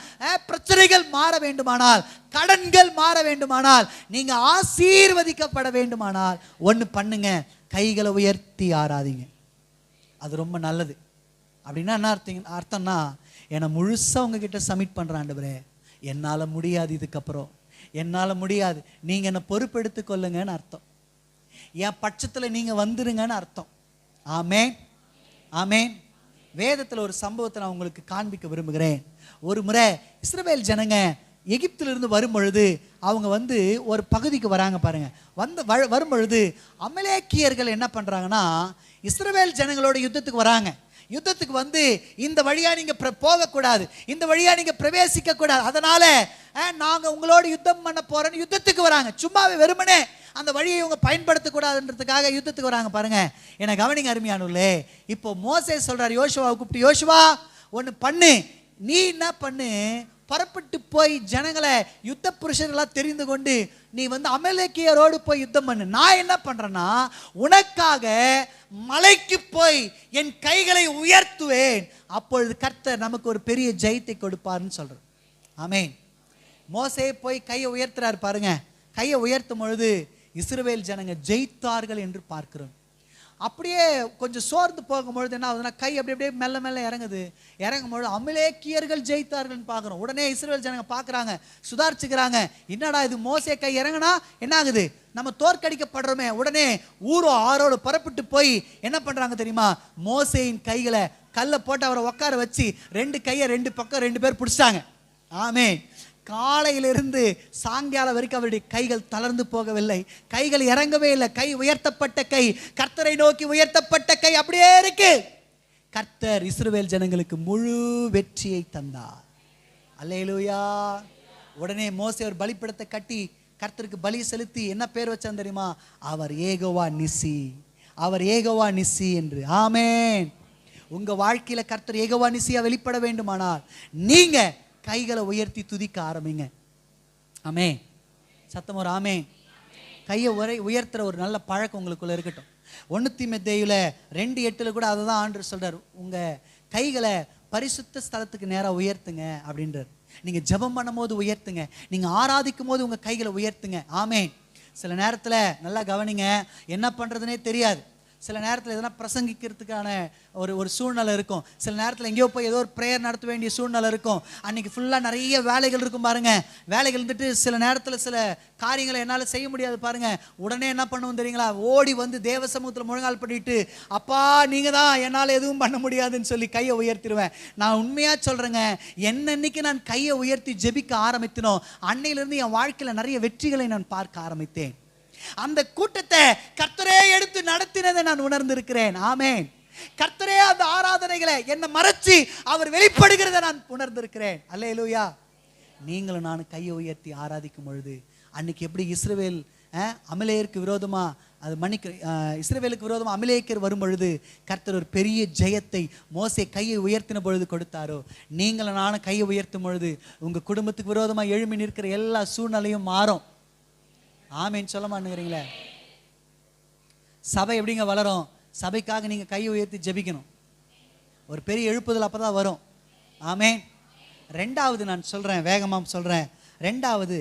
பிரச்சனைகள் மாற வேண்டுமானால், கடன்கள் மாற வேண்டுமானால், நீங்க ஆசீர்வதிக்கப்பட வேண்டுமானால் ஒன்று பண்ணுங்க, கைகளை உயர்த்தி ஆராதிங்க. அது ரொம்ப நல்லது. அப்படின்னா என்ன அர்த்தம்னா, என்னை முழுசா உங்ககிட்ட சப்மிட் பண்றேன் ஆண்டவரே, என்னால் முடியாது, இதுக்கப்புறம் என்னால் முடியாது, நீங்கள் என்னை பொறுப்பெடுத்து கொள்ளுங்கன்னு அர்த்தம். என் பட்சத்தில் நீங்கள் வந்துருங்கன்னு அர்த்தம். ஆமென், ஆமென். வேதத்தில் ஒரு சம்பவத்தை நான் உங்களுக்கு காண்பிக்க விரும்புகிறேன். ஒரு முறை இஸ்ரவேல் ஜனங்க எகிப்திலிருந்து வரும்பொழுது அவங்க ஒரு பகுதிக்கு வராங்க பாருங்க. வரும்பொழுது அமலேக்கியர்கள் என்ன பண்ணுறாங்கன்னா, இஸ்ரவேல் ஜனங்களோட யுத்தத்துக்கு வராங்க. யுத்தத்துக்கு இந்த வழியா நீங்க போகக்கூடாது, இந்த வழியா நீங்க பிரவேசிக்க கூடாது, அதனால நாங்க உங்களோட யுத்தம் பண்ண போறோம்னு யுத்தத்துக்கு வராங்க. சும்மாவே வெறுமனே அந்த வழியை இவங்க பயன்படுத்தக்கூடாதுன்றதுக்காக யுத்தத்துக்கு வராங்க பாருங்க. என்ன கவனிங்க அருமையானவர்களே. இப்போ மோசே சொல்றாரு யோசுவாவை கூப்பிட்டு, யோசுவா ஒன்று பண்ணு, நீ என்ன பண்ணு, புறப்பட்டு போய் ஜனங்களை யுத்த புருஷர்களாக தெரிந்து கொண்டு நீ அமலேக்கியரோடு போய் யுத்தம் பண்ணு. நான் என்ன பண்றேன்னா, உனக்காக மலைக்கு போய் என் கைகளை உயர்த்துவேன், அப்பொழுது கர்த்தர் நமக்கு ஒரு பெரிய ஜெயத்தை கொடுப்பார்னு சொல்றேன். ஆமென். மோசே போய் கையை உயர்த்துறாரு பாருங்க. கையை உயர்த்தும் பொழுது இஸ்ரவேல் ஜனங்க ஜெயித்தார்கள் என்று பார்க்கிறோம். அப்படியே கொஞ்சம் சோர்ந்து போகும்பொழுது என்ன ஆகுதுன்னா, கை அப்படியே மெல்ல மெல்ல இறங்கும்பொழுது அமலேக்கியர்கள் ஜெயித்தார்கள்னு பார்க்குறோம். உடனே இஸ்ரவேல் ஜனங்க பார்க்குறாங்க, சுதாரிச்சுக்கிறாங்க, என்னடா இது மோசே கை இறங்கினா என்ன ஆகுது, நம்ம தோற்கடிக்கப்படுறோமே. உடனே ஊரோ ஆரோடு புறப்பட்டு போய் என்ன பண்ணுறாங்க தெரியுமா, மோசேயின் கைகளை கல்லை போட்டு அவரை உட்கார வச்சு 2 கையை 2 பக்கம் 2 பேர் பிடிச்சிட்டாங்க. ஆமென். காலையிலிருந்து சாயங்காலம் வரைக்கும் அவருடைய கைகள் தளர்ந்து போகவில்லை, கைகள் இறங்கவே இல்லை. கை உயர்த்தப்பட்ட கை, கர்த்தரை நோக்கி உயர்த்தப்பட்ட கை அப்படியே இருக்கு. கர்த்தர் இஸ்ரவேல் ஜனங்களுக்கு முழு வெற்றியை தந்தார். அல்லேலூயா. உடனே மோசே ஒரு பலிபீடத்தை கட்டி கர்த்தருக்கு பலி செலுத்தி என்ன பேர் வச்சான் தெரியுமா, அவர் யெகோவா நிசி, அவர் யெகோவா நிசி என்று. ஆமென். உங்க வாழ்க்கையில கர்த்தர் யெகோவா நிசியா வெளிப்பட வேண்டுமானால் நீங்க கைகளை உயர்த்தி துதிக்க ஆரம்பிங்க. ஆமே, சத்தம் ஒரு ஆமே. கையை உயர்த்துற ஒரு நல்ல பழக்கம் உங்களுக்குள்ள இருக்கட்டும். 1 தீமோத்தேயுல 2:8 கூட அதை தான் ஆண்டவர் சொல்றார், உங்க கைகளை பரிசுத்த ஸ்தலத்துக்கு நேராக உயர்த்துங்க அப்படின்றார். நீங்க ஜெபம் பண்ணும் போது உயர்த்துங்க, நீங்க ஆராதிக்கும் போது உங்க கைகளை உயர்த்துங்க. ஆமே. சில நேரத்தில் நல்லா கவனிங்க, என்ன பண்றதுனே தெரியாது. சில நேரத்தில் எதனா பிரசங்கிக்கிறதுக்கான ஒரு சூழ்நிலை இருக்கும். சில நேரத்தில் எங்கேயோ போய் ஏதோ ஒரு ப்ரேயர் நடத்த வேண்டிய சூழ்நிலை இருக்கும். அன்னைக்கு ஃபுல்லாக நிறைய வேலைகள் இருக்கும் பாருங்க. வேலைகள் இருந்துட்டு சில நேரத்தில் சில காரியங்களை என்னால் செய்ய முடியாது பாருங்க. உடனே என்ன பண்ணுவோம் தெரியுங்களா, ஓடி தேவ சமூகத்தில் முழங்கால் பண்ணிட்டு, அப்பா நீங்க தான், என்னால் எதுவும் பண்ண முடியாதுன்னு சொல்லி கையை உயர்த்திடுவேன். நான் உண்மையாக சொல்றேங்க, என்னன்னைக்கு நான் கையை உயர்த்தி ஜெபிக்க ஆரம்பித்தனோ அன்னையிலிருந்து என் வாழ்க்கையில் நிறைய வெற்றிகளை நான் பார்க்க ஆரம்பித்தேன். அந்த கூட்டத்தை கர்த்தரே எடுத்து நடத்தினதை நான் உணர்ந்திருக்கிறேன். ஆமென். கர்த்தரே அந்த ஆராதனைகளை என்ன மறைச்சு அவர் வெளிப்படுகிறதை நான் உணர்ந்திருக்கிறேன். அல்லேலூயா. நீங்களும் நான் கையை உயர்த்தி ஆராதிக்கும் பொழுது அன்னைக்கு எப்படி இஸ்ரவேல் அமலேயருக்கு விரோதமா இஸ்ரவேலுக்கு விரோதமா அமலேயர் வரும் பொழுது கர்த்தர் ஒரு பெரிய ஜெயத்தை மோசே கையை உயர்த்தின பொழுது கொடுத்தாரோ, நீங்களும் நானும் கையை உயர்த்தும் பொழுது உங்க குடும்பத்துக்கு விரோதமா எழும்பி நிற்கிற எல்லா சூழ்நிலையும் மாறும். ஆமேன்னு சொல்ல மாட்டேங்கிறீங்களே. சபை எப்படிங்க வளரும், சபைக்காக நீங்க கையை உயர்த்தி ஜெபிக்கணும். ஒரு பெரிய எழுப்புதல் அப்பதான் வரும். ஆமேன். 2வது நான் சொல்றேன், வேகமா சொல்றேன். 2வது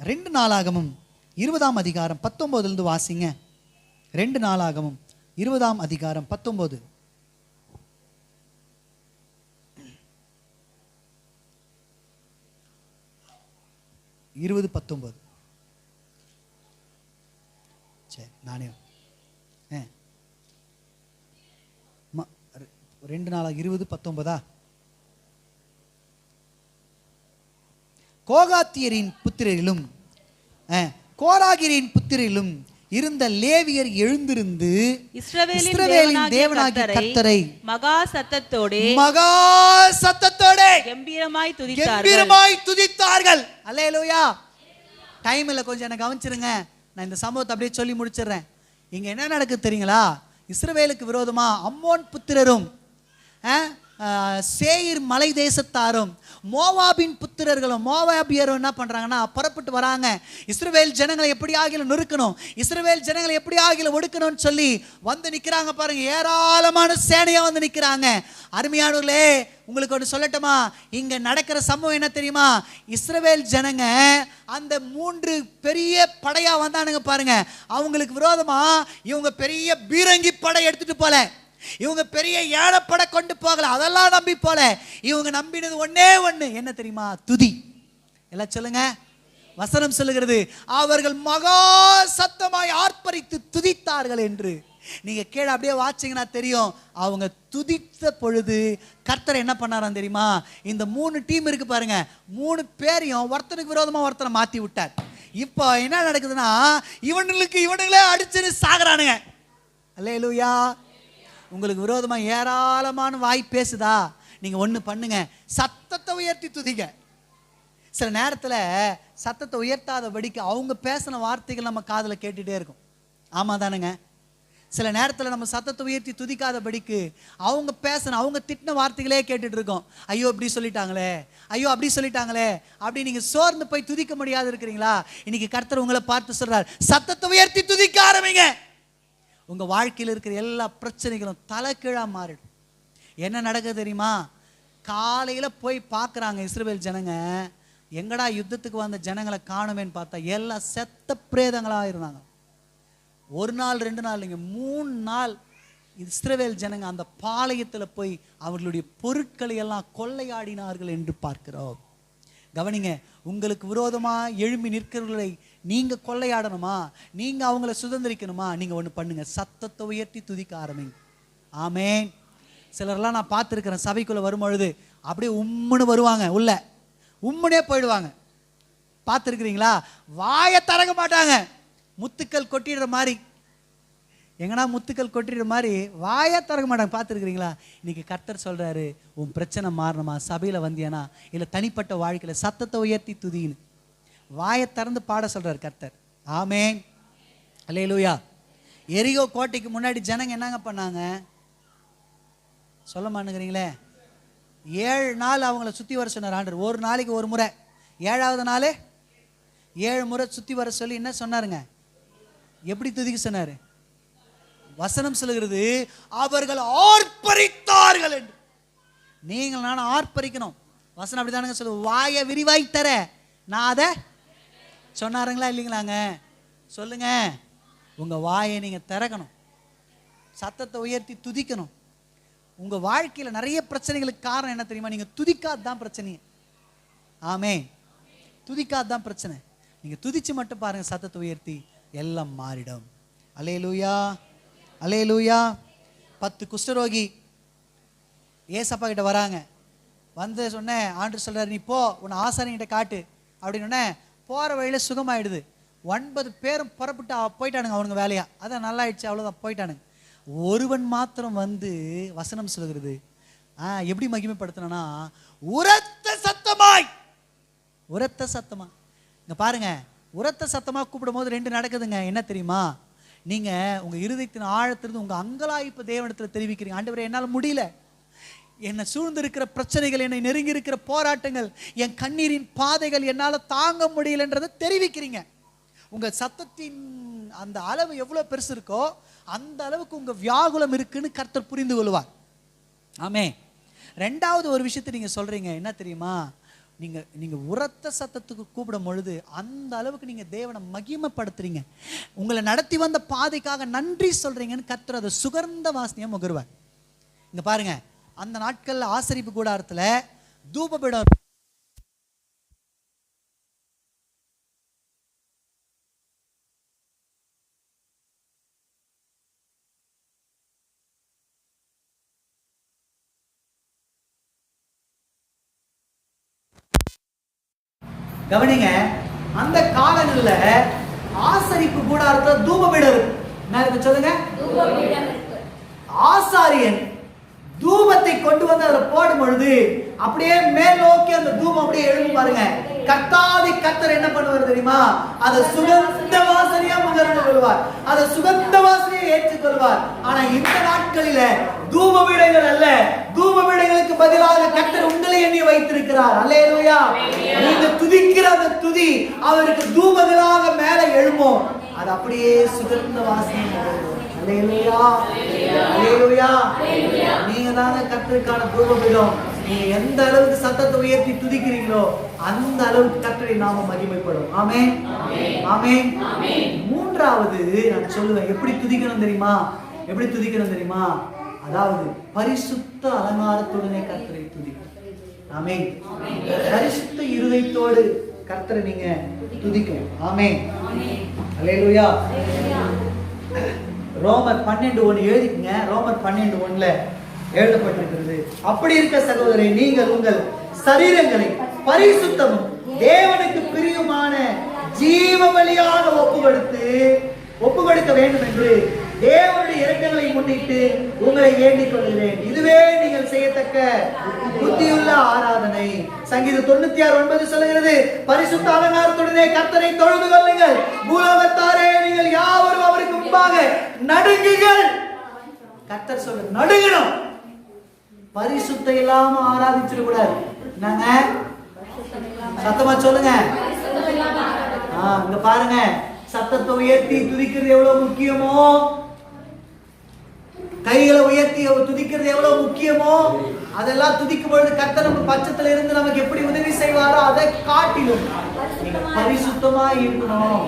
2 நாளாகமும் 20ஆம் அதிகாரம் 19 வாசிங்க. 2 நாளாகமும் 20ஆம் அதிகாரம் 19. 20:19. சரி, நானே 2 நாளாக 20:19. கோகாத்தியரின் புத்திரரிலும் கோராகிரின் புத்திரரிலும் இருந்த லேவியர் எழுந்திருந்து இஸ்ரவேலின் தேவனாகிய கர்த்தரை மகா சத்தத்தோடே கம்பீரமாய் துதித்தார்கள். அல்லேலூயா. டைம்ல கொஞ்சம் என்ன கவனிச்சிருங்க. நான் இந்த சம்பவத்தை அப்படியே சொல்லி முடிச்சிடுறேன். இங்க என்ன நடக்குது தெரியுங்களா? இஸ்ரவேலுக்கு விரோதமா அம்மோன் புத்திரரும் சேயீர் மலை தேசத்தாரும் மோவாபின் புத்திரர்களும் மோவாபியரும் என்ன பண்றாங்கன்னா புறப்பட்டு வராங்க. இஸ்ரவேல் ஜனங்களை எப்படி ஆகில நொறுக்கணும், இஸ்ரவேல் ஜனங்களை எப்படி ஆகில ஒடுக்கணும்னு சொல்லி வந்து நிக்கிறாங்க. பாருங்க, ஏராளமான சேனையா வந்து நிக்கிறாங்க. அருமையானவர்களே, உங்களுக்கு ஒன்று சொல்லட்டுமா? இங்க நடக்கிற சம்பவம் என்ன தெரியுமா? இஸ்ரவேல் ஜனங்க அந்த 3 பெரிய படையா வந்தானுங்க பாருங்க. அவங்களுக்கு விரோதமா இவங்க பெரிய பீரங்கி படை எடுத்துட்டு போல, இவங்க பெரிய ஏழப்படை கொண்டு போகல, அதெல்லாம் நம்பி போல. இவங்க நம்பினது ஒன்னே ஒண்ணு, என்ன தெரியுமா? துதி. எல்லாம் சொல்லுங்க. வசனம் சொல்லுகிறது, அவர்கள் மகா சத்தமாய் ஆர்ப்பரித்து துதித்தார்கள் என்று. நீங்க கீழே அப்படியே வாட்சிங்கன்னா தெரியும். அவங்க துதித்த பொழுது கர்த்தர் என்ன பண்ணாராம் தெரியுமா? இந்த 3 டீம் இருக்கு பாருங்க, 3 பேரையும் ஒருத்தனுக்கு விரோதமா ஒருத்தனை மாத்தி விட்டார். இப்போ என்ன நடக்குதுன்னா, இவனுங்களே அடிச்சு சாகுறானுங்க. அல்லேலூயா. உங்களுக்கு விரோதமா ஏராளமான வாய் பேசுதா? நீங்க ஒண்ணு பண்ணுங்க, சத்தத்தை உயர்த்தி துதிங்க. சில நேரத்துல சத்தத்தை உயர்த்தாதபடிக்கு அவங்க பேசின வார்த்தைகள் நம்ம காதுல கேட்டுட்டே இருக்கும். ஆமா தானுங்க? சில நேரத்துல நம்ம சத்தத்தை உயர்த்தி துதிக்காதபடிக்கு அவங்க பேசின, அவங்க திட்டின வார்த்தைகளே கேட்டுட்டு இருக்கோம். ஐயோ இப்படி சொல்லிட்டாங்களே, ஐயோ அப்படி சொல்லிட்டாங்களே, அப்படி நீங்க சோர்ந்து போய் துதிக்க முடியாது இருக்கிறீங்களா? இன்னைக்கு கர்த்தர் உங்களை பார்த்து சொல்றார், சத்தத்தை உயர்த்தி துதிக்க ஆரம்பிங்க. உங்க வாழ்க்கையில் இருக்கிற எல்லா பிரச்சனைகளும் தலைகீழா மாறிடும். என்ன நடக்குது தெரியுமா? காலையில போய் பார்க்குறாங்க இஸ்ரவேல் ஜனங்க, எங்கடா யுத்தத்துக்கு வந்த ஜனங்களை காணுமேன்னு பார்த்தா எல்லாம் செத்த பிரேதங்களா இருந்தாங்க. 1 நாள் 2 நாள் இல்லைங்க, 3 நாள் இஸ்ரவேல் ஜனங்க அந்த பாளையத்தில் போய் அவர்களுடைய பொருட்களை எல்லாம் கொள்ளையாடினார்கள் என்று பார்க்கிறோம். கவனிங்க, உங்களுக்கு விரோதமா எழும்பி நிற்கிறவர்களை நீங்க கொள்ளையாடணுமா, நீங்க அவங்கள சுதந்திரிக்கணுமா? நீங்க ஒண்ணு பண்ணுங்க, சத்தத்தை உயர்த்தி துதிக்க ஆரம்பிங்க. ஆமேன். சிலர்லாம் நான் பார்த்துருக்கிறேன், சபைக்குள்ள வரும்பொழுது அப்படியே உம்முன்னு வருவாங்க, உள்ள உம்முனே போயிடுவாங்க. பார்த்துருக்கிறீங்களா? வாயை திறக்க மாட்டாங்க, முத்துக்கள் கொட்டிடுற மாதிரி. எங்கன்னா முத்துக்கள் கொட்டிடுற மாதிரி வாயை திறக்க மாட்டாங்க. பார்த்துருக்கிறீங்களா? இன்னைக்கு கர்த்தர் சொல்றாரு, உன் பிரச்சனை மாறணுமா, சபையில வந்தியானா இல்லை தனிப்பட்ட வாழ்க்கையில் சத்தத்தை உயர்த்தி துதின்னு வாயை திறந்து பாட சொல்றாரு கர்த்தர். ஆமேன். அல்லேலூயா. எரிகோ கோட்டைக்கு முன்னாடி ஜனங்க என்னங்க பண்ணாங்க? சொல்ல மாட்டேங்கிறீங்களே. 7 நாள் அவங்கள சுத்தி வர சொன்னார் ஆண்டவர். ஒரு நாளைக்கு ஒரு முறை, 7வது நாள் 7 முறை சுத்தி வர சொல்லி என்ன சொன்னாருங்க? எப்படி துதிக்க சொன்னாரு? வசனம் சொல்லுகிறது, அவர்கள் ஆர்ப்பரித்தார்கள் என்று. நீங்கள் நானும் ஆர்ப்பரிக்கணும். வசனம் அப்படிதானுங்க சொல்லு. வாயை விரிவாய் தர நான் அதை சொன்னாருங்களா இல்லைங்களாங்க? சொல்லுங்க. உங்க வாயை நீங்க திறக்கணும், சத்தத்தை உயர்த்தி துதிக்கணும். உங்க வாழ்க்கையில நிறைய பிரச்சனைகளுக்கு காரணம் என்ன தெரியுமா? நீங்க துதிக்காதான் பிரச்சனை. ஆமே, துதிக்காதான் பிரச்சனை. நீங்க துதிச்சு மட்டும் பாருங்க, சத்தத்தை உயர்த்தி எல்லாம் மாறிடும். அல்லேலூயா, அல்லேலூயா. 10 குஷ்டரோகி ஏசப்பா கிட்ட வராங்க. வந்து சொன்னேன், ஆண்டவர் சொல்றாரு, நீ போ, உன்னை ஆசாரியங்கிட்ட காட்டு அப்படின்னு. போற வழியில சுகமாயிடுது. 9 பேரும் புறப்பட்டு போயிட்டானுங்க அவனுங்க வேலையா. அதான் நல்லா ஆயிடுச்சு, அவ்வளவுதான், போயிட்டானுங்க. ஒருவன் மாத்திரம் வந்து வசனம் சொல்லுகிறது, எப்படி மகிமைப்படுத்தினா, உரத்த சத்தமாய். உரத்த சத்தமா. இங்க பாருங்க, உரத்த சத்தமா கூப்பிடும் போது 2 நடக்குதுங்க. என்ன தெரியுமா? நீங்க உங்க இருதயத்தின் ஆழத்திலிருந்து உங்க அங்கலாய்ப்பு தேவனிடத்தில் தெரிவிக்கிறீங்க. ஆண்டவரே, என்னால் முடியல, என்னை சூழ்ந்து இருக்கிற பிரச்சனைகள், என்னை நெருங்கி இருக்கிற போராட்டங்கள், என் கண்ணீரின் பாதைகள் என்னால் தாங்க முடியலன்றதை தெரிவிக்கிறீங்க. உங்க சத்தத்தின் அந்த அளவு எவ்வளவு பெருசு இருக்கோ அந்த அளவுக்கு உங்க வியாகுலம் இருக்குன்னு கர்த்தர் புரிந்து கொள்வார். ஆமே. 2வது ஒரு விஷயத்தை நீங்க சொல்றீங்க, என்ன தெரியுமா? நீங்க உரத்த சத்தத்துக்கு கூப்பிடும் பொழுது அந்த அளவுக்கு நீங்க தேவனை மகிமைப்படுத்துறீங்க. உங்களை நடத்தி வந்த பாதைக்காக நன்றி சொல்றீங்கன்னு கர்த்தர் அதை சுகர்ந்த வாசனையா முகர்வார். இங்க பாருங்க, அந்த நாட்கள்ல ஆசரிப்பு கூடாரத்துல தூபபீடம் கவனிங்க, அந்த காலங்கள்ல ஆசரிப்பு கூடாரத்துல தூபபீடம் இருக்கு. என்ன இருக்கு சொல்லுங்க? ஆசாரியன் தூபத்தை கொண்டு வந்து அதில் போடும் பொழுது அப்படியே மேல் நோக்கி அந்த தூபம் அப்படியே எழுந்து பாருங்க. கர்த்தாதி கர்த்தர் என்ன பண்ணுவார் தெரியுமா? அதை சுகந்த வாசனையா முகர்ந்து கொள்வார், அதை சுகந்த வாசனையை ஏற்றுக்கொள்வார். ஆனா இந்த நாட்களில தூப வீடுகள் அல்ல, தூப வீடுகளுக்கு பதிலாக கர்த்தர் உங்களை எண்ணி வைத்திருக்கிறார். அல்லேலூயா. நீங்க துதிக்கிற அந்த துதி அவருக்கு தூபங்களாக மேல எழும்போம், அது அப்படியே சுகந்த வாசனை. அல்லேலூயா, அல்லேலூயா. நீங்க தாங்க கர்த்தருக்கான தூபபீடம். நீங்க எந்த அளவுக்கு சத்தத்தை உயர்த்தி துதிக்கிறீங்களோ அந்த அளவுக்கு கர்த்தருடைய நாமம் மகிமைப்படும். ஆமென், ஆமென். மூன்றாவது நான் சொல்லுவேன், எப்படி துதிக்கணும் தெரியுமா? எப்படி துதிக்கணும் தெரியுமா? அதாவது பரிசுத்த அலங்காரத்துடனே கர்த்தரை துதிக்கணும். ஆமென். பரிசுத்த இருதயத்தோடு கர்த்தரை நீங்க துதிக்கணும். ஆமென், அல்லேலூயா. ரோமர் 12:1 எழுதிக்கங்க. ரோமர் 12:1 எழுதப்பட்டிருக்கிறது, அப்படி இருக்க சகோதரரை, நீங்கள் உங்கள் சரீரங்களை பரிசுத்தமும் தேவனுக்கு பிரியமான ஜீவ பலியாக ஒப்பு கொடுக்க வேண்டும் என்று தேவனுடைய இரக்கங்களை முன்னிட்டு உங்களை வேண்டிக் கொள்கிறேன். இதுவே நீங்கள் செய்யத்தக்க புத்தியுள்ள ஆராதனை. சங்கீதம் 96:9 சொல்லுகிறது, பரிசுத்த அலங்காரத்துடனே கர்த்தரை தொழுது கொள்ளுங்கள், பூலோகத்தாரே நீங்கள் யாவரும் அவருக்கு முன்பாக நடுங்குங்கள். கர்த்தர் சொல்ல நடுங்கணும். பரிசுத்த இல்லாம ஆராதிச்சிட கூடாது. நாங்க சத்தமா சொல்லுங்க. இங்க பாருங்க, சத்தத்தை உயர்த்தி துதிக்கிறது எவ்வளவு முக்கியமோ, கைகளை உயர்த்தி துதிக்கிறது எவ்வளவு முக்கியமோ, அதெல்லாம் துதிக்கும் பொழுது கர்த்தர் நம்ம பட்சத்துல இருந்து நமக்கு எப்படி உதவி செய்வாரோ அதை காட்டிலும் நீங்க பரிசுத்தமா இருக்கணும்.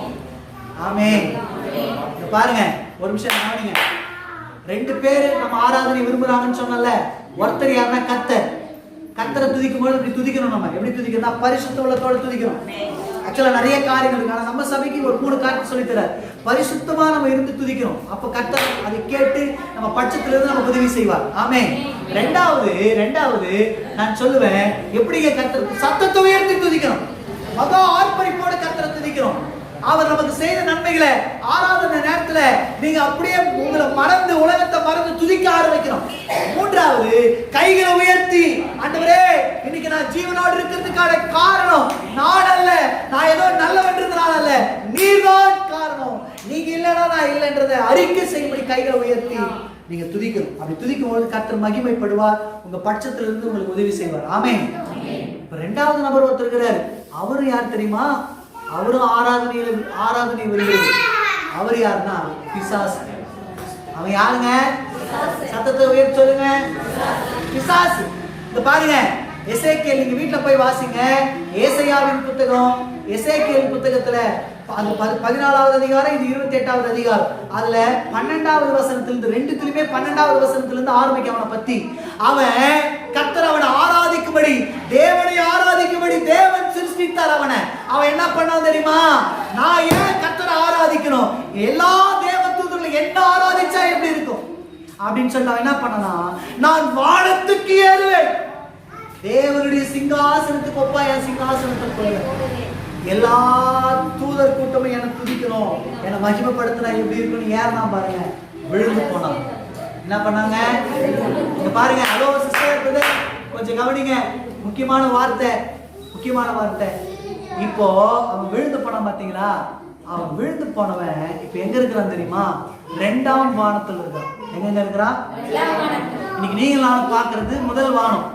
ஆமென். பாருங்க, ஒரு நிமிஷம் கவனிங்க. 2 பேர் நம்ம ஆராதனை விரும்புறாங்கன்னு சொன்னல, ஒருத்தர் யாருன்னா கர்த்தரை துதிக்கும் போது இப்படி துதிக்கணும். நம்ம எப்படி துதிக்கணும்? பரிசுத்த உள்ளத்தோட துதிக்கணும். ஆக்சுவலா நிறைய காரியங்கள் இருக்கு, ஆனா நம்ம சபைக்கு ஒரு 3 காரியத்தை சொல்லித்தரார். பரிசுத்தமா நம்ம இருந்து துதிக்கணும், அப்ப கர்த்தர் அதை கேட்டு நம்ம பட்சத்துல இருந்து நமக்கு உதவி செய்வார். ஆமென். ரெண்டாவது நான் சொல்லுவேன், எப்படிங்க கர்த்தர் சத்தத்தை உயர்த்தி துதிக்கணும், மகா ஆர்ப்பரிப்போட கர்த்தரை துதிக்கணும். அவர் நமக்கு செய்த நன்மைகளை ஆராதனை நேரத்துல நீங்க அப்படியே உங்களை மறந்து, உலகத்தை மறந்து துதிக்க ஆரம்பிக்கணும். மூன்றாவது, கைகளை உயர்த்தி, ஆண்டவரே இன்னைக்கு நான் ஜீவனோடு இருக்கிறதுக்கான காரணம் நான் அல்ல, நான் ஏதோ நல்லவன்றதுனால அல்ல, நீர்தான் காரணம், நீங்க இல்லைன்னா நான் இல்லைன்றதை அறிக்கை செய்யும்படி கைகளை உயர்த்தி நீங்க துதிக்கணும். அப்படி துதிக்கும் போது கர்த்தர் மகிமைப்படுவார், உங்க பட்சத்துல இருந்து உங்களுக்கு உதவி செய்வார். ஆமென். இப்ப 2வது நபர் ஒருத்தர் இருக்கிறார். அவரு யார் தெரியுமா? அவரும் ஆராதனை வருகிறது. அவர் யாருன்னா பிசாசு. அவன் யாருங்க? சத்தத்தை உயர்த்தி சொல்லுங்க, பிசாசு. இந்த பாருங்க, எசேக்கியேல் நீங்க வீட்டுல போய் வாசிங்க. ஏசாயாவின் புத்தகம், எசேக்கியேல் புத்தகத்துல 14வது அதிகாரம், இது 28வது அதிகாரம். அதுல 12வது வசனத்திலிருந்து, 2த்துலயுமே 12வது வசனத்திலிருந்து ஆரம்பிக்க அவனை பத்தி. அவன் கர்த்தர் அவனை ஆராதிக்கும்படி, தேவனை ஆராதிக்கும்படி தேவன் சிருஷ்டித்தார் அவனை. அவன் என்ன பண்ணான் தெரியுமா? நான் ஏன் கர்த்தரை ஆராதிக்கணும், எல்லா தேவ தூதர்களும் என்ன ஆராதிச்சா எப்படி இருக்கும் அப்படின்னு சொல்லி அவன் என்ன பண்ணனா, நான் வானத்துக்கு ஏறுவேன், தேவனுடைய சிங்காசனத்துக்கு ஒப்பா என் சிங்காசனத்தை கொள்வேன், எல்லா தூதர் கூட்டமும் என்ன துதிக்கணும், என்னை மகிமைப்படுத்தினா எப்படி இருக்குன்னு ஏறினா பாருங்க, விழுந்து போனான். என்ன பண்ணாங்க இங்க பாருங்க. ஹலோ சிஸ்டர், கொஞ்சம் கவனிங்க, முக்கியமான வார்த்தை. இப்போ அவன் விழுந்து போனான் பாத்தீங்களா? அவன் விழுந்து போனவன் இப்ப எங்க இருக்கிறான் தெரியுமா? 2ஆம் வானத்துல இருக்கான். எங்க இருக்கிறான்? இன்னைக்கு நீங்க நானும் பாக்குறது முதல் வானம்.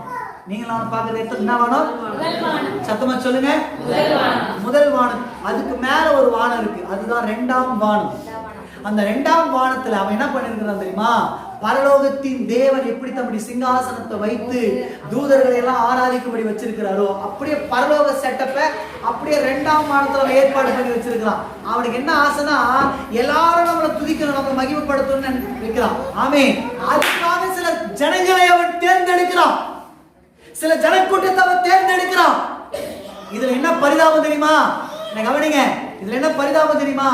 நீங்க நானும் பாக்குறது என்ன வானம்? சத்தமா சொல்லுங்க, முதல் வானம். அதுக்கு மேல ஒரு வானம் இருக்கு, அதுதான் 2ஆம் வானம். அந்த 2ஆம் வானத்துல அவன் என்ன பண்ணிருக்கிறான் தெரியுமா? பரலோகத்தின் தேவன் எப்படி தம்முடைய சிங்காசனத்தை வைத்து தூதர்களை எல்லாம் ஆராதிக்கும்படி வச்சிருக்கிறாரோ, அப்படியே பரலோக செட்டப்பை அப்படியே 2ஆம் வானத்துல அவன் ஏற்பாடு பண்ணி வச்சிருக்கிறான். அவனுக்கு என்ன ஆசைனா, எல்லாரும் நம்மளை துதிக்கணும், நம்மளை மகிமைப்படுத்தணும்னு வைக்கிறான். ஆமென். அதுக்காக சில ஜனங்களை அவன் தேர்ந்தெடுக்கிறான், சில ஜனக்கூட்டத்தை அவன் தேர்ந்தெடுக்கிறான். இதுல என்ன பரிதாபம் தெரியுமா? கவனிங்க, இதுல என்ன பரிதாபம் தெரியுமா?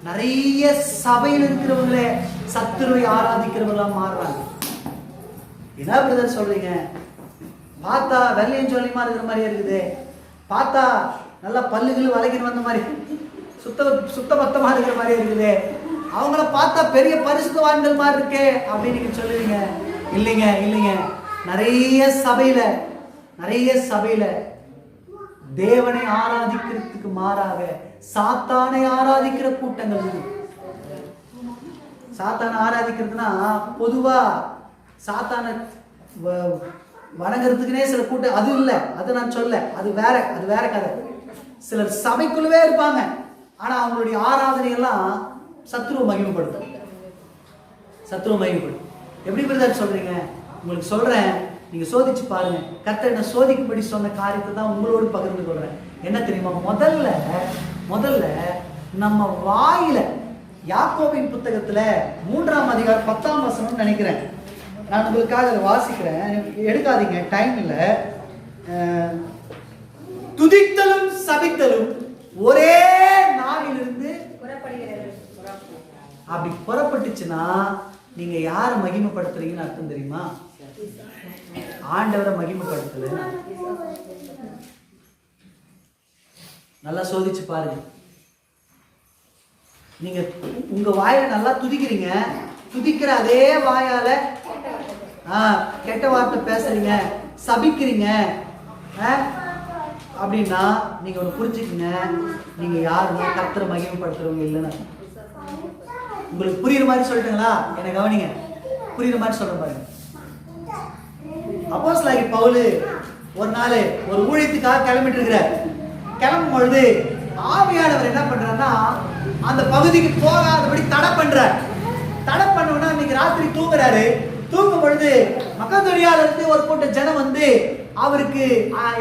நிறைய சபையில் இருக்கிறவங்களே சத்துருவை ஆராதிக்கிறவங்களா மாறுறாங்க. என்ன பிரதர் சொல்றீங்க? பார்த்தா வெள்ளையும் சொல்லிமா இருக்கிற மாதிரி இருக்குது, பார்த்தா நல்லா பல்லுகள் வளைக்கிட்டு வந்த மாதிரி சுத்த பத்தமா இருக்கிற மாதிரி இருக்குது. அவங்கள பார்த்தா பெரிய பரிசுத்தவான்கள் மாதிரி இருக்கே அப்படின்னு நீங்க சொல்லுவீங்க. இல்லைங்க இல்லைங்க, நிறைய சபையில தேவனை ஆராதிக்கிறதுக்கு மாறாக சாத்தானை ஆராதிக்கிற கூட்டங்கள். சாத்தானை ஆராதிக்கிறதுனா பொதுவா சாத்தானை வணங்குறதுக்குனே சில கூட்டம், அது இல்லை, அது நான் சொல்ல, அது வேற கதை. சிலர் சபைக்குள்ளவே இருப்பாங்க, ஆனா அவங்களுடைய ஆராதனை எல்லாம் சத்ருவை மகிமைப்படுத்தும். எப்படி பிரதர் சொல்றீங்க? உங்களுக்கு சொல்றேன், நீங்க சோதிச்சு பாருங்க. கர்த்தர் என்ன சோதிக்கும்படி சொன்ன காரியத்தை தான் உங்களோடு பகிர்ந்து கொள்றேன். என்ன தெரியுமா? முதல்ல நம்ம வாயில யாக்கோபின் புத்தகத்துல 3ஆம் அதிகாரம் 10ஆம் வசனம் நினைக்கிறேன், நான் உங்களுக்காக அதை வாசிக்கிறேன், எடுக்காதீங்க, டைம் இல்லை. துதித்தலும் சபித்தலும் ஒரே நாவிலிருந்து அப்படி புறப்பட்டுச்சுன்னா நீங்க யாரை மகிமைப்படுத்துறீங்கன்னு அர்த்தம் தெரியுமா? ஆண்டவரை மகிமைப்படுத்தல. நல்லா சோதிச்சு பாருங்க. நீங்க உங்க வாயில நல்லா துதிக்கிறீங்க, துதிக்கிற அதே வாயால கெட்ட வார்த்தை பேசுறீங்க, சபிக்கிறீங்க அப்படின்னா நீங்க ஒண்ணு புரிஞ்சுக்கங்க, நீங்க யாருன்னா கர்த்தரை மகிமைப்படுத்துறவங்க இல்லைன்னு. உங்களுக்கு புரியுற மாதிரி சொல்லிட்டுங்களா? என்ன கவனிங்க, புரியுற மாதிரி சொல்ற பாருங்க. அப்போஸ்தலனாகிய பவுல் ஒரு நாள் ஒரு ஊழியத்துக்காக கிளம்பிட்டு இருக்கிறார். கிளம்பும் பொழுது ஆவியானவர் என்ன பண்றாருன்னா அந்த பகுதிக்கு போகாதபடி தடை பண்றார். தடை பண்ணோம்னா இன்னைக்கு ராத்திரி தூங்குறாரு. தூங்கும் பொழுது மக்கதோனியால இருந்து ஒரு கூட்டம் ஜனம் வந்து அவருக்கு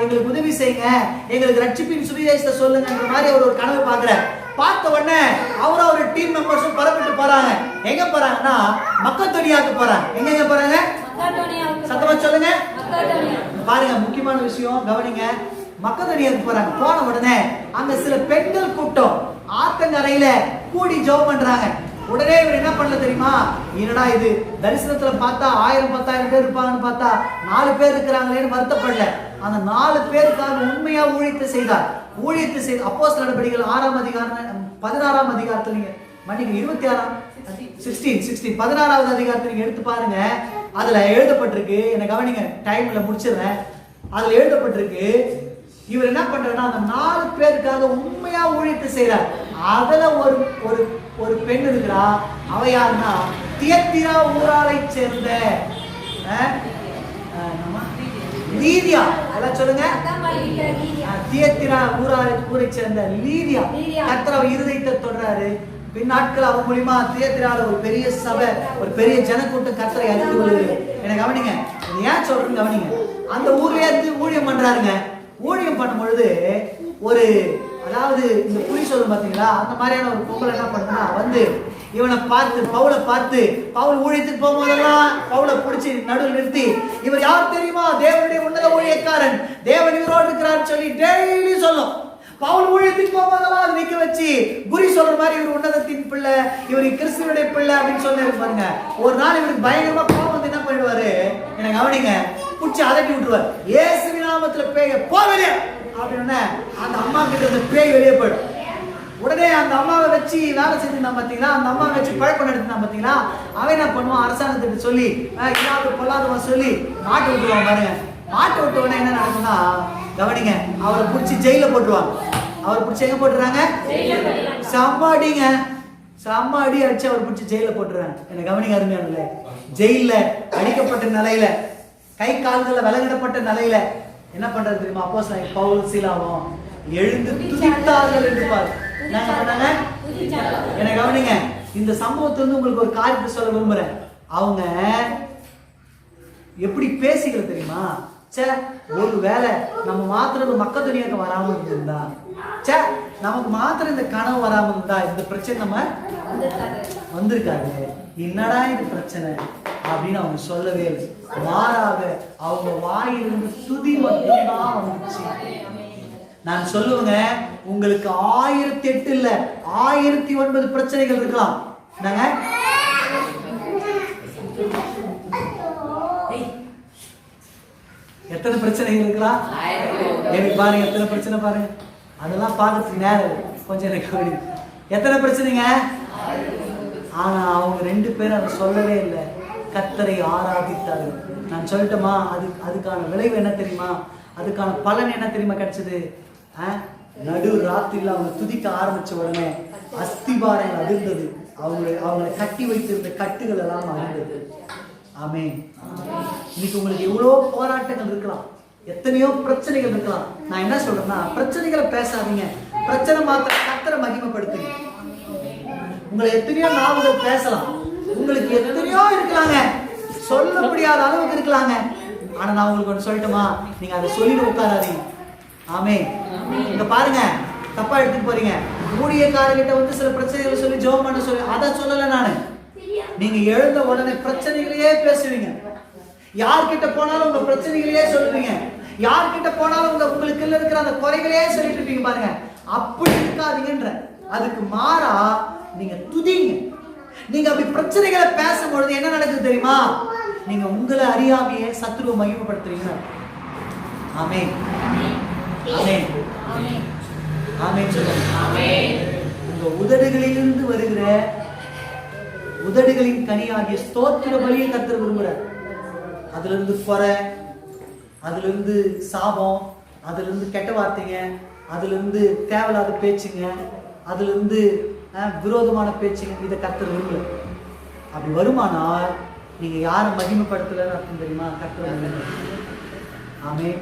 எங்களுக்கு உதவி செய்யுங்க, எங்களுக்கு ரட்சிப்பின் சுவிசேஷத்தை சொல்லுங்கன்ற மாதிரி அவர் ஒரு கனவு பார்க்கிறார். பார்த்த உடனே அவரும் ஒரு டீம் மெம்பர்ஸும் புறப்பட்டு போறாங்க. எங்க போறாங்கன்னா மக்கதோனியாவுக்கு போறாங்க. எங்க போறாங்க? சத்தமா சொல்லுங்க. பாருங்க, முக்கியமான விஷயம் கவனிங்க. மக்கதோனியாவுக்கு போறாங்க. போன உடனே அங்க சில பெண்கள் கூட்டம் ஆத்தங்கரையில கூடி ஜெபம் பண்றாங்க. உடனே இவர் என்ன பண்ணல தெரியுமா? என்னடா இது, தரிசனத்துல பார்த்தா 1000-10,000 பேர் இருப்பாங்கன்னு பார்த்தா 4 பேர் இருக்கிறாங்களேன்னு வருத்தப்படல. அந்த 4 பேருக்காக உண்மையா ஊழியத்தை செய்தார். அப்போஸ்தலர் நடபடிகள் 6ஆம் அதிகாரம் 16ஆம் அதிகாரத்துல நீங்க மன்னிக்கு 16வது அதிகாரத்தை நீங்க எடுத்து பாருங்க. அதுல எழுதப்பட்டிருக்கு, என்ன கவனிங்க, டைம்ல முடிச்சிடுறேன். அதுல எழுதப்பட்டிருக்கு, இவர் என்ன பண்றாருன்னா அந்த 4 பேருக்காக உண்மையா ஊழியத்தை செய்யறார். அதுல ஒரு பெண் இருக்கிறா. அவ யாருன்னா தியத்திரா ஊராலை சேர்ந்த லீதியா. எல்லாம் சொல்லுங்க. தியத்திரா ஊரை சேர்ந்த லீதியா. கர்த்தர் அவ இருதயத்தை தொடுறாரு. பின் நாட்கள் அவன் மூலியமா தியத்திரால ஒரு பெரிய சபை, ஒரு பெரிய ஜனக்கூட்டம் கர்த்தரை அறிந்து கொள்ளுது. என்ன கவனிங்க, ஏன் சொல்றேன்னு கவனிங்க. அந்த ஊர்லயே இருந்து ஊழியம் பண்றாருங்க. ஊழியம் பண்ணும் பொழுது ஒரு, அதாவது இந்த புலி சொல்லும் பாத்தீங்களா, அந்த மாதிரியான ஒரு பொங்கல் என்ன பண்ணுன்னா வந்து இவனை பார்த்து பவுல் ஊழியத்துக்கு போகும்போதெல்லாம் பவுலை பிடிச்சி நடுவில் நிறுத்தி, இவர் யார் தெரியுமா? தேவனுடைய உன்னத ஊழியக்காரன், தேவன் இவரோடு இருக்கிறார் சொல்லி டெய்லி சொல்லும். பவுல் ஊழியத்துக்கு போகும்போதெல்லாம் அது நிக்க வச்சு குறி சொல்ற மாதிரி இவர் உன்னதத்தின் பிள்ளை, இவர் கிறிஸ்துவனுடைய பிள்ளை அப்படின்னு சொல்லி பாருங்க. ஒரு நாள் இவருக்கு பயங்கரமா கோபம் வந்து என்ன பண்ணிடுவாரு, எனக்கு கவனிங்க, பிடிச்சி அதட்டி விட்டுருவார். இயேசுவின் நாமத்துல பேய போவலே அப்படின்னு அந்த அம்மா கிட்ட அந்த பேய் வெளியே போயிடும். உடனே அந்த அம்மாவை வச்சு வேலை செஞ்சிருந்தான் பாத்தீங்களா, அந்த அம்மாவை வச்சு பழக்கம் நடத்தினான் பாத்தீங்களா, அவன் என்ன பண்ணுவான், அரசாங்கத்திட்ட சொல்லி இல்லாத பொல்லாதவன் சொல்லி மாட்டை விட்டுருவான் பாருங்க. மாட்டை விட்ட உடனே என்ன நடக்கும்னா கவனிங்க, அவரை பிடிச்சி ஜெயில போட்டுருவாங்க. அவரை பிடிச்சி எங்க போட்டுறாங்க? செம்ம அடி அடிச்சு அவர் பிடிச்சி ஜெயில போட்டுறாங்க. என்ன கவனிங்க அருமையானல, ஜெயில அடிக்கப்பட்ட நிலையில, கை கால்கள்ல விலகிடப்பட்ட நிலையில என்ன பண்றது தெரியுமா? அப்போஸ்தலர் பவுல் சீலாவும் எழுந்து துதித்தார்கள் என்று பாரு. என்ன பண்ணாங்க? என்ன கவனிங்க, இந்த சம்பவத்துல இருந்து உங்களுக்கு ஒரு காரியத்தை சொல்ல விரும்புறேன். அவங்க எப்படி பேசிக்கிறது தெரியுமா? ஒரு வேலை நம்ம மாத்திரம் மக்கதோனியாவுக்கு வராம இருந்தா, நமக்கு மாத்திரம் இந்த கனவு வராம இருந்தா இந்த பிரச்சனை நம்ம வந்திருக்காரு. என்னடா இது பிரச்சனை அப்படின்னு அவங்க சொல்லவே இல்லை. மாறாக அவங்க வாயிலிருந்து துதி மட்டும்தான் வந்துச்சு. நான் சொல்லுவேங்க, உங்களுக்கு 1008 இல்ல 1009 பிரச்சனைகள் இருக்கலாம். என்னங்க, எத்தனை பிரச்சனைகள் இருக்கலாம்? எனக்கு பாருங்க, எத்தனை பிரச்சனை பாருங்க. அதெல்லாம் பார்க்கறதுக்கு நேரம் இல்லை. கொஞ்சம் எனக்கு கவனிங்க. எத்தனை பிரச்சனைங்க? ஆனா அவங்க 2 பேரும் அதை சொல்லவே இல்லை. கர்த்தரை ஆராதித்தார்கள். நான் சொல்லட்டுமா, அதுக்கான விளைவு என்ன தெரியுமா? அதுக்கான பலன் என்ன தெரியுமா கிடைச்சது? நடு ராத்திரியில் அவங்க துதிக்க ஆரம்பிச்ச உடனே அஸ்திபாரங்கள் அதிர்ந்தது. அவங்களை கட்டி வைத்திருந்த கட்டுகள் எல்லாம் அழிந்தது. ஆமென். இன்னைக்கு உங்களுக்கு எவ்வளோ போராட்டங்கள் இருக்கலாம், எத்தனையோ பிரச்சனைகள் இருக்கலாம். நான் என்ன சொல்றேன்னா, பிரச்சனைகளை பேசாதீங்க, பிரச்சனை மாத்திர கர்த்தரை மகிமைப்படுத்துங்க. உங்களை எத்தனையோ நாவுகள் பேசலாம், உங்களுக்கு எத்தனையோ இருக்கலாங்க, சொல்ல முடியாத அளவுக்கு இருக்கலாங்க. ஆனா நான் உங்களுக்கு ஒன்று சொல்லட்டுமா, நீங்க அதை சொல்லிட்டு உட்காராதீங்க. ஆமென். இங்க பாருங்க, தப்பா எடுத்துட்டு போறீங்க. ஊழியக்காரர்கிட்ட வந்து சில பிரச்சனைகளை சொல்லி ஜெபம் பண்ண சொல்லி அதை சொல்லல நானு. நீங்க எழுந்த உடனே பிரச்சனைகளையே பேசுவீங்க. யார்கிட்ட போனாலும் உங்க பிரச்சனைகளையே சொல்லுவீங்க. யார்கிட்ட போனாலும் உங்களுக்கு இருக்கிற அந்த குறைகளையே சொல்லிட்டு இருப்பீங்க. பாருங்க, அப்படி இருக்காதீங்கன்ற. அதுக்கு மாறா நீங்க துதிங்க. நீங்க அப்படி பிரச்சனைகளை பேசும்பொழுது என்ன நடக்குது தெரியுமா? நீங்க உங்களை அறியாமையே சத்துருவை மகிமைப்படுத்துறீங்க. ஆமென். ஆமென். ஆமென் சொல்லுங்க. ஆமென். உங்க உதடுகளிலிருந்து வருகிற உதடுகளின் கனியாகிய ஸ்தோத்திர பலியை கர்த்தர் விரும்புறார். அதுல இருந்து குறை, அதுல இருந்து சாபம், அதுல இருந்து கெட்ட வார்த்தைங்க, அதுல இருந்து தேவையில்லாத பேச்சுங்க, அதுல இருந்து விரோதமான பேச்சுங்க, இதை கர்த்தர் விரும்பல. அப்படி வருமானால் நீங்க யாரை மகிமைப்படுத்தலன்னு அர்த்தம் தெரியுமா? கர்த்தர். ஆமென்.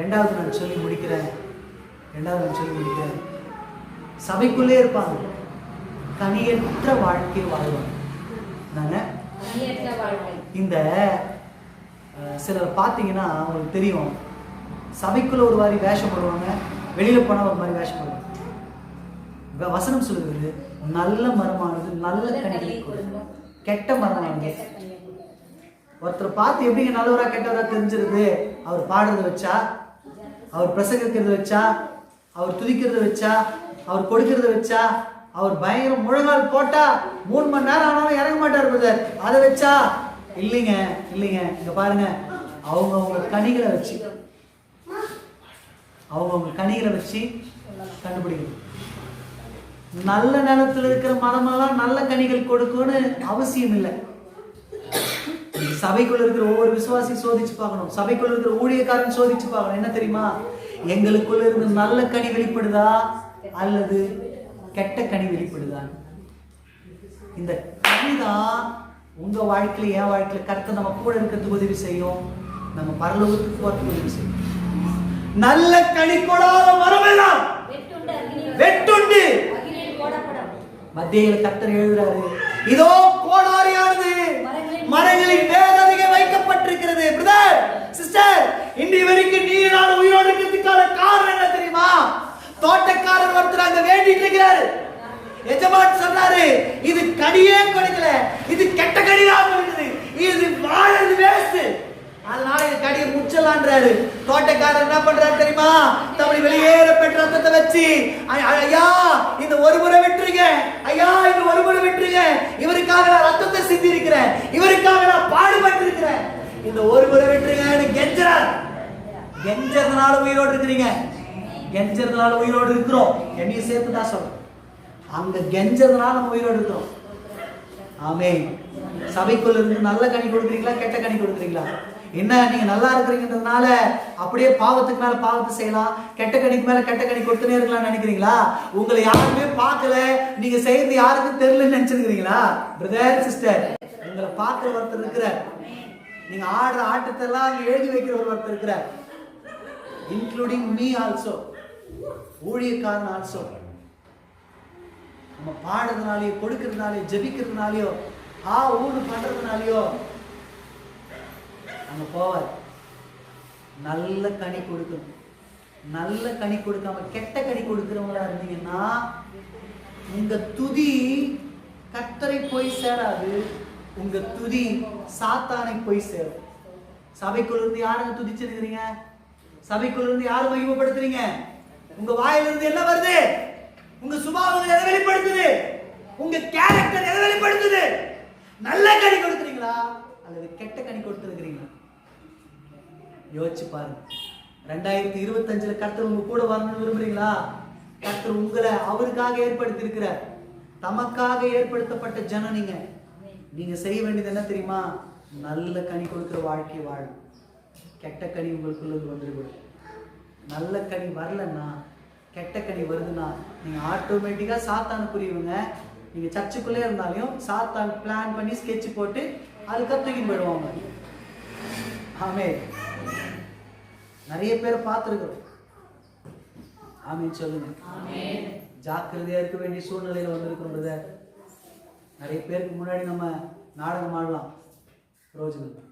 ரெண்டாவது நான் சொல்லி முடிக்கிறேன். சபைக்குள்ளே இருப்பாங்க, கனியற்ற வாழ்க்கை வாழ்வாங்க. இந்த சிலர் பார்த்தீங்கன்னா அவங்களுக்கு தெரியும், சபைக்குள்ள ஒரு மாதிரி வேஷம் போடுவாங்க, வெளியில போனா ஒரு மாதிரி வேஷம் போடுவாங்க. வசனம் சொல்லுகிறது, நல்ல மரமானது நல்ல கனிகளை கொடுக்கும், கெட்ட மரமானது. ஒருத்தர் பார்த்து எப்படிங்க நல்லவரா கெட்டவரா தெரிஞ்சிருது? அவர் பாடுறத வச்சா, அவர் பிரசங்கிக்கிறத வச்சா, அவர் துதிக்கிறத வச்சா, அவர் கொடுக்கறத வச்சா, அவர் பயங்கர முழங்கால் போட்டா 3 மணி நேரம் ஆனாலும் இறங்க மாட்டார் பிரதர், அதை வச்சா இல்லைங்க. இங்க பாருங்க, அவங்க கனிகளை வச்சு கண்டுபிடிக்கணும். நல்ல நிலத்துல இருக்கிற மரமெல்லாம் நல்ல கனிகள் கொடுக்கும்னு அவசியம் இல்லை. சபைக்குள்ள இருக்கிற ஒவ்வொரு விசுவாசி சோதிச்சு பார்க்கணும். சபைக்குள்ள இருக்கிற ஊழியக்காரன் சோதிச்சு பார்க்கணும். என்ன தெரியுமா? எங்களுக்குள்ள இருந்து நல்ல கனி வெளிப்படுதா அல்லது கெட்ட கனி வெளிப்படுதா? இந்த கனிதான் உங்க வாழ்க்கையில, என் வாழ்க்கையில கர்த்தர் நம்ம கூட இருக்கிறதுக்கு உதவி செய்யும், நம்ம பரலோகத்துக்கு போறதுக்கு உதவி செய்யும். நல்ல கனி கொடாத மரமெல்லாம் வெட்டுண்டு மத்தியில கர்த்தர் எழுதுறாரு, இதோ கோடாரியானது மரங்களின் வேதனைக்கு வைக்கப்பட்டிருக்கிறது. பிரதர், சிஸ்டர், இன்று வரைக்கும் நீ நான் உயிரோடு இருக்கிறதுக்கான காரணம் என்ன தெரியுமா? தோட்டக்காரர் ஒருத்தர் அங்க வேண்டிட்டு இருக்கிறாரு. எஜமான் சொல்றாரு, இது கனியே கொடுக்கல, இது கெட்ட கனியாக இருக்குது, இது வாழறது வேஸ்ட், அதனால இது கடியை முச்சலான்றாரு. தோட்டக்காரர் என்ன பண்றாரு தெரியுமா? தம்முடைய வெளியேற பெற்ற ரத்தத்தை வச்சு, ஐயா இந்த ஒரு முறை விட்டுருங்க, ஐயா இந்த ஒரு முறை விட்டுருங்க, இவருக்காக நான் ரத்தத்தை சிந்தி இருக்கிறேன், இவருக்காக நான் பாடுபட்டு இருக்கிறேன், இந்த ஒரு முறை விட்டுருங்க கெஞ்சறார். கெஞ்சறதுனால உயிரோடு இருக்கிறீங்க, கெஞ்சறதுனால உயிரோடு இருக்கிறோம். என்னையும் சேர்த்து தான் சொல்றேன், அங்க கெஞ்சறதுனால நம்ம உயிரோடு இருக்கிறோம். ஆமென். சபைக்குள்ள இருந்து நல்ல கனி கொடுக்குறீங்களா கெட்ட கனி கொடுக்குறீங்களா? என்ன நீங்க நல்லா இருக்கிறீங்கன்றதுனால அப்படியே பாவத்துக்கு மேல பாவத்தை செய்யலாம், கெட்ட கனிக்கு மேல கெட்ட கனி கொடுத்துனே இருக்கலாம்னு நினைக்கிறீங்களா? உங்களை யாருமே பார்க்கல, நீங்க செய்யறது யாருக்கும் தெரியலன்னு நினைச்சிருக்கிறீங்களா? பிரதர், சிஸ்டர், உங்களை பார்க்கிற ஒருத்தர் இருக்கிறார், நீங்க ஆடுற ஆட்டத்தை எல்லாம் அங்க எழுதி வைக்கிற ஒருத்தர் இருக்கிறார், இன்க்ளூடிங் மீ ஆல்சோ, ஊழியக்காரன் ஆல்சோ. நம்ம பாடுறதுனாலயோ, கொடுக்கறதுனாலயோ, ஜெபிக்கிறதுனாலயோ, ஊடு பண்றதுனாலயோ அங்க போவார். நல்ல கனி கொடுக்கணும். நல்ல கனி கொடுக்காம கெட்ட கனி கொடுக்கிறவங்களா இருந்தீங்கன்னா உங்க துதி கர்த்தரை போய் சேராது, உங்க துதி சாத்தானை போய் சேரும். சபைக்குள்ள இருந்து யாருங்க துதிச்சிருக்கிறீங்க? சபைக்குள்ள இருந்து யாரு மகிமைப்படுத்துறீங்க? உங்க வாயிலிருந்து என்ன வருது? உங்க சுபாவம் எதை வெளிப்படுத்துது? உங்க கேரக்டர் எதை வெளிப்படுத்துது? நல்ல கனி கொடுக்குறீங்களா அல்லது கெட்ட கனி கொடுத்துருக்கிறீங்களா? யோசிச்சு பாருங்க. 2025 கர்த்தர் உங்க கூட வரணும்னு விரும்புறீங்களா? கர்த்தர் உங்களை அவருக்காக ஏற்படுத்தி இருக்கிறார். தமக்காக ஏற்படுத்தப்பட்ட ஜனம் நீங்க. நீங்க செய்ய வேண்டியது என்ன தெரியுமா? நல்ல கனி கொடுக்கிற வாழ்க்கை வாழும். கெட்ட கனி உங்களுக்குள்ள வந்துருக்கும். நல்ல கனி வரலன்னா, கெட்ட கனி வருதுன்னா, நீங்க ஆட்டோமேட்டிக்கா சாத்தானுக்குரியவங்க. நீங்க சர்ச்சுக்குள்ளே இருந்தாலும் சாத்தான் பிளான் பண்ணி ஸ்கெட்ச் போட்டு அதுக்கு தூக்கி போயிடுவாங்க. ஆமே, நிறைய பேரை பார்த்துருக்கிறோம். ஆமீன் சொல்லுங்க. ஜாக்கிரதையா இருக்க வேண்டிய சூழ்நிலையில வந்திருக்கிறோம் பிரதர். நிறைய பேருக்கு முன்னாடி நம்ம நாடகம் ஆடலாம், ரோஜனம்.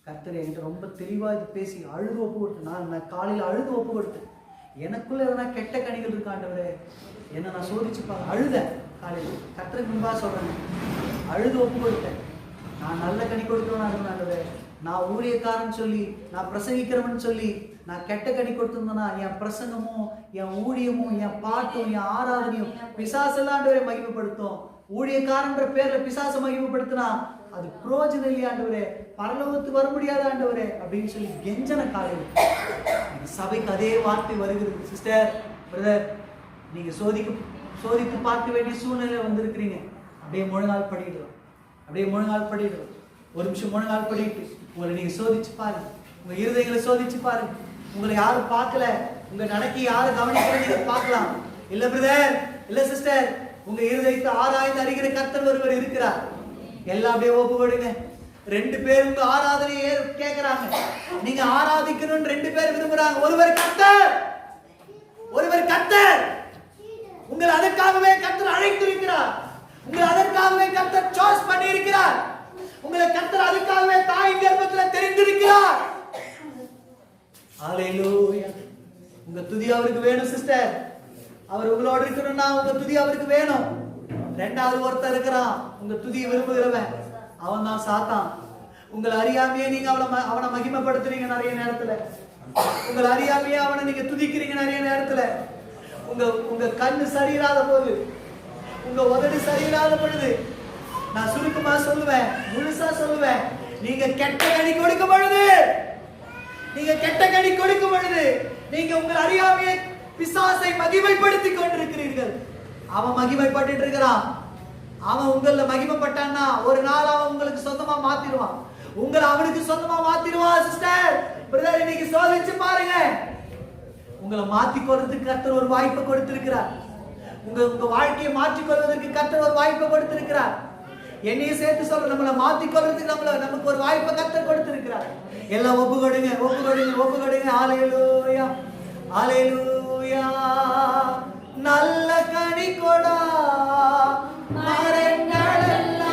கர்த்தர் என்கிட்ட ரொம்ப தெளிவா இது பேசி அழுது ஒப்பு கொடுத்து, நான் காலையில அழுது ஒப்பு கொடுத்தேன். எனக்குள்ள எதனா கெட்ட கனிகள் இருக்கு ஆண்டவரே, என்ன நான் சோதிச்சுப்பாங்க. அழுத காலையில் கர்த்தருக்கு முன்பா சொல்றேன், அழுது ஒப்பு கொடுத்தேன். நான் நல்ல கனி கொடுக்கணும்னு இருக்கணும் ஆண்டவரே. நான் ஊழியக்காரன் சொல்லி, நான் பிரசங்கிக்கிறவன் சொல்லி நான் கெட்ட கனி கொடுத்திருந்தேன்னா, என் பிரசங்கமும் என் ஊழியமும் என் பாட்டும் என் ஆராதனையும் பிசாசெல்லாம் ஆண்டவரை மகிமைப்படுத்தும். ஊழியக்காரன்ற பேர்ல பிசாசை மகிமைப்படுத்தினா அது புரோஜனம் இல்லையா ஆண்டவரே, பரலோகத்துக்கு வர முடியாத ஆண்டவரே அப்படின்னு சொல்லி கெஞ்சன காலையில் சபைக்கு அதே வார்த்தை வருகிறது. சிஸ்டர், பிரதர், நீங்க சோதித்து பார்க்க வேண்டிய சூழ்நிலை வந்திருக்கிறீங்க. அப்படியே முழங்கால் படிக்கிறோம், அப்படியே முழங்கால் படிக்கிறோம். ஒரு நிமிஷம் முழங்கால் படிட்டு உங்களை நீங்க சோதிச்சு பாருங்க. உங்க இருதயங்களை சோதிச்சு பாருங்க. உங்களை யாரும் பார்க்கல, உங்க நடக்கி யாரும் கவனிக்கிறீங்க பார்க்கலாம். இல்ல பிரதர், இல்ல சிஸ்டர், உங்க இருதயத்தை ஆராய்ந்து அறிகிற கர்த்தர் ஒருவர் இருக்கிறார். எல்லாம் அப்படியே ஒப்பு கொடுங்க. 2 பேர் உங்க ஆராதனையை கேட்கிறாங்க. நீங்க ஆராதிக்கணும்னு 2 பேர் விரும்புறாங்க. ஒருவர் கர்த்தர், ஒருவர் கர்த்தர். உங்களை அதற்காகவே கர்த்தர் அழைத்திருக்கிறார். உங்களை அதற்காகவே கர்த்தர் சாய்ஸ் பண்ணி இருக்கிறார். உங்களை கர்த்தர் அதுக்காகவே தாய் கர்ப்பத்தில் தெரிந்திருக்கிறார். ஹalleluya. உங்க துதி அவருக்கு வேணும் சிஸ்டர். அவர் உங்களோட இருக்கணும்னா உங்க துதி அவருக்கு வேணும். 2வது ஒருத்தர் இருக்கிறான், உங்க துதியை விரும்புகிறவன். அவன் தான் சாத்தான். உங்களை அறியாமையே நீங்க அவனை மகிமைப்படுத்துறீங்க நிறைய நேரத்துல. உங்களை அறியாமையே அவனை நீங்க துதிக்கிறீங்க நிறைய நேரத்துல. உங்க கண்ணு சரியில்லாத போது, உங்க உதடு சரியில்லாத பொழுது, நான் சுருக்கமா சொல்லுவேன், முழுசா சொல்லுவேன், நீங்க கெட்ட கனி கொடுக்கும் பொழுது, நீங்க கெட்ட கனி கொடுக்கும் பொழுது நீங்க உங்கள் அறியாமையை பிசாசை மகிமைப்படுத்தி கொண்டிருக்கிறீர்கள். அவன் மகிமைப்பட்டு இருக்கிறான். அவன் உங்கள மகிமைப்பட்டான்னா ஒரு நாள் அவன் உங்களுக்கு சொந்தமா மாத்திடுவான். உங்களை அவனுக்கு சொந்தமா மாத்திடுவான். சிஸ்டர், பிரதர், இன்னைக்கு சோதிச்சு பாருங்க. உங்களை மாத்திக்கொள்றதுக்கு கர்த்தர் ஒரு வாய்ப்பை கொடுத்திருக்கிறார். உங்க வாழ்க்கையை மாற்றிக்கொள்வதற்கு கர்த்தர் ஒரு வாய்ப்பை கொடுத்திருக்கிறார். என்னையும் சேர்த்து சொல்ற, நம்மளை மாத்திக்கொள்றதுக்கு நமக்கு ஒரு வாய்ப்பை கர்த்தர் கொடுத்திருக்கிறார். எல்லாம் ஒப்பு கொடுங்க, ஒப்பு கொடுங்க, ஒப்பு கொடுங்க. ஹalleluya, ஹalleluya. நல்ல கனி கொடா மரங்களெல்லாம்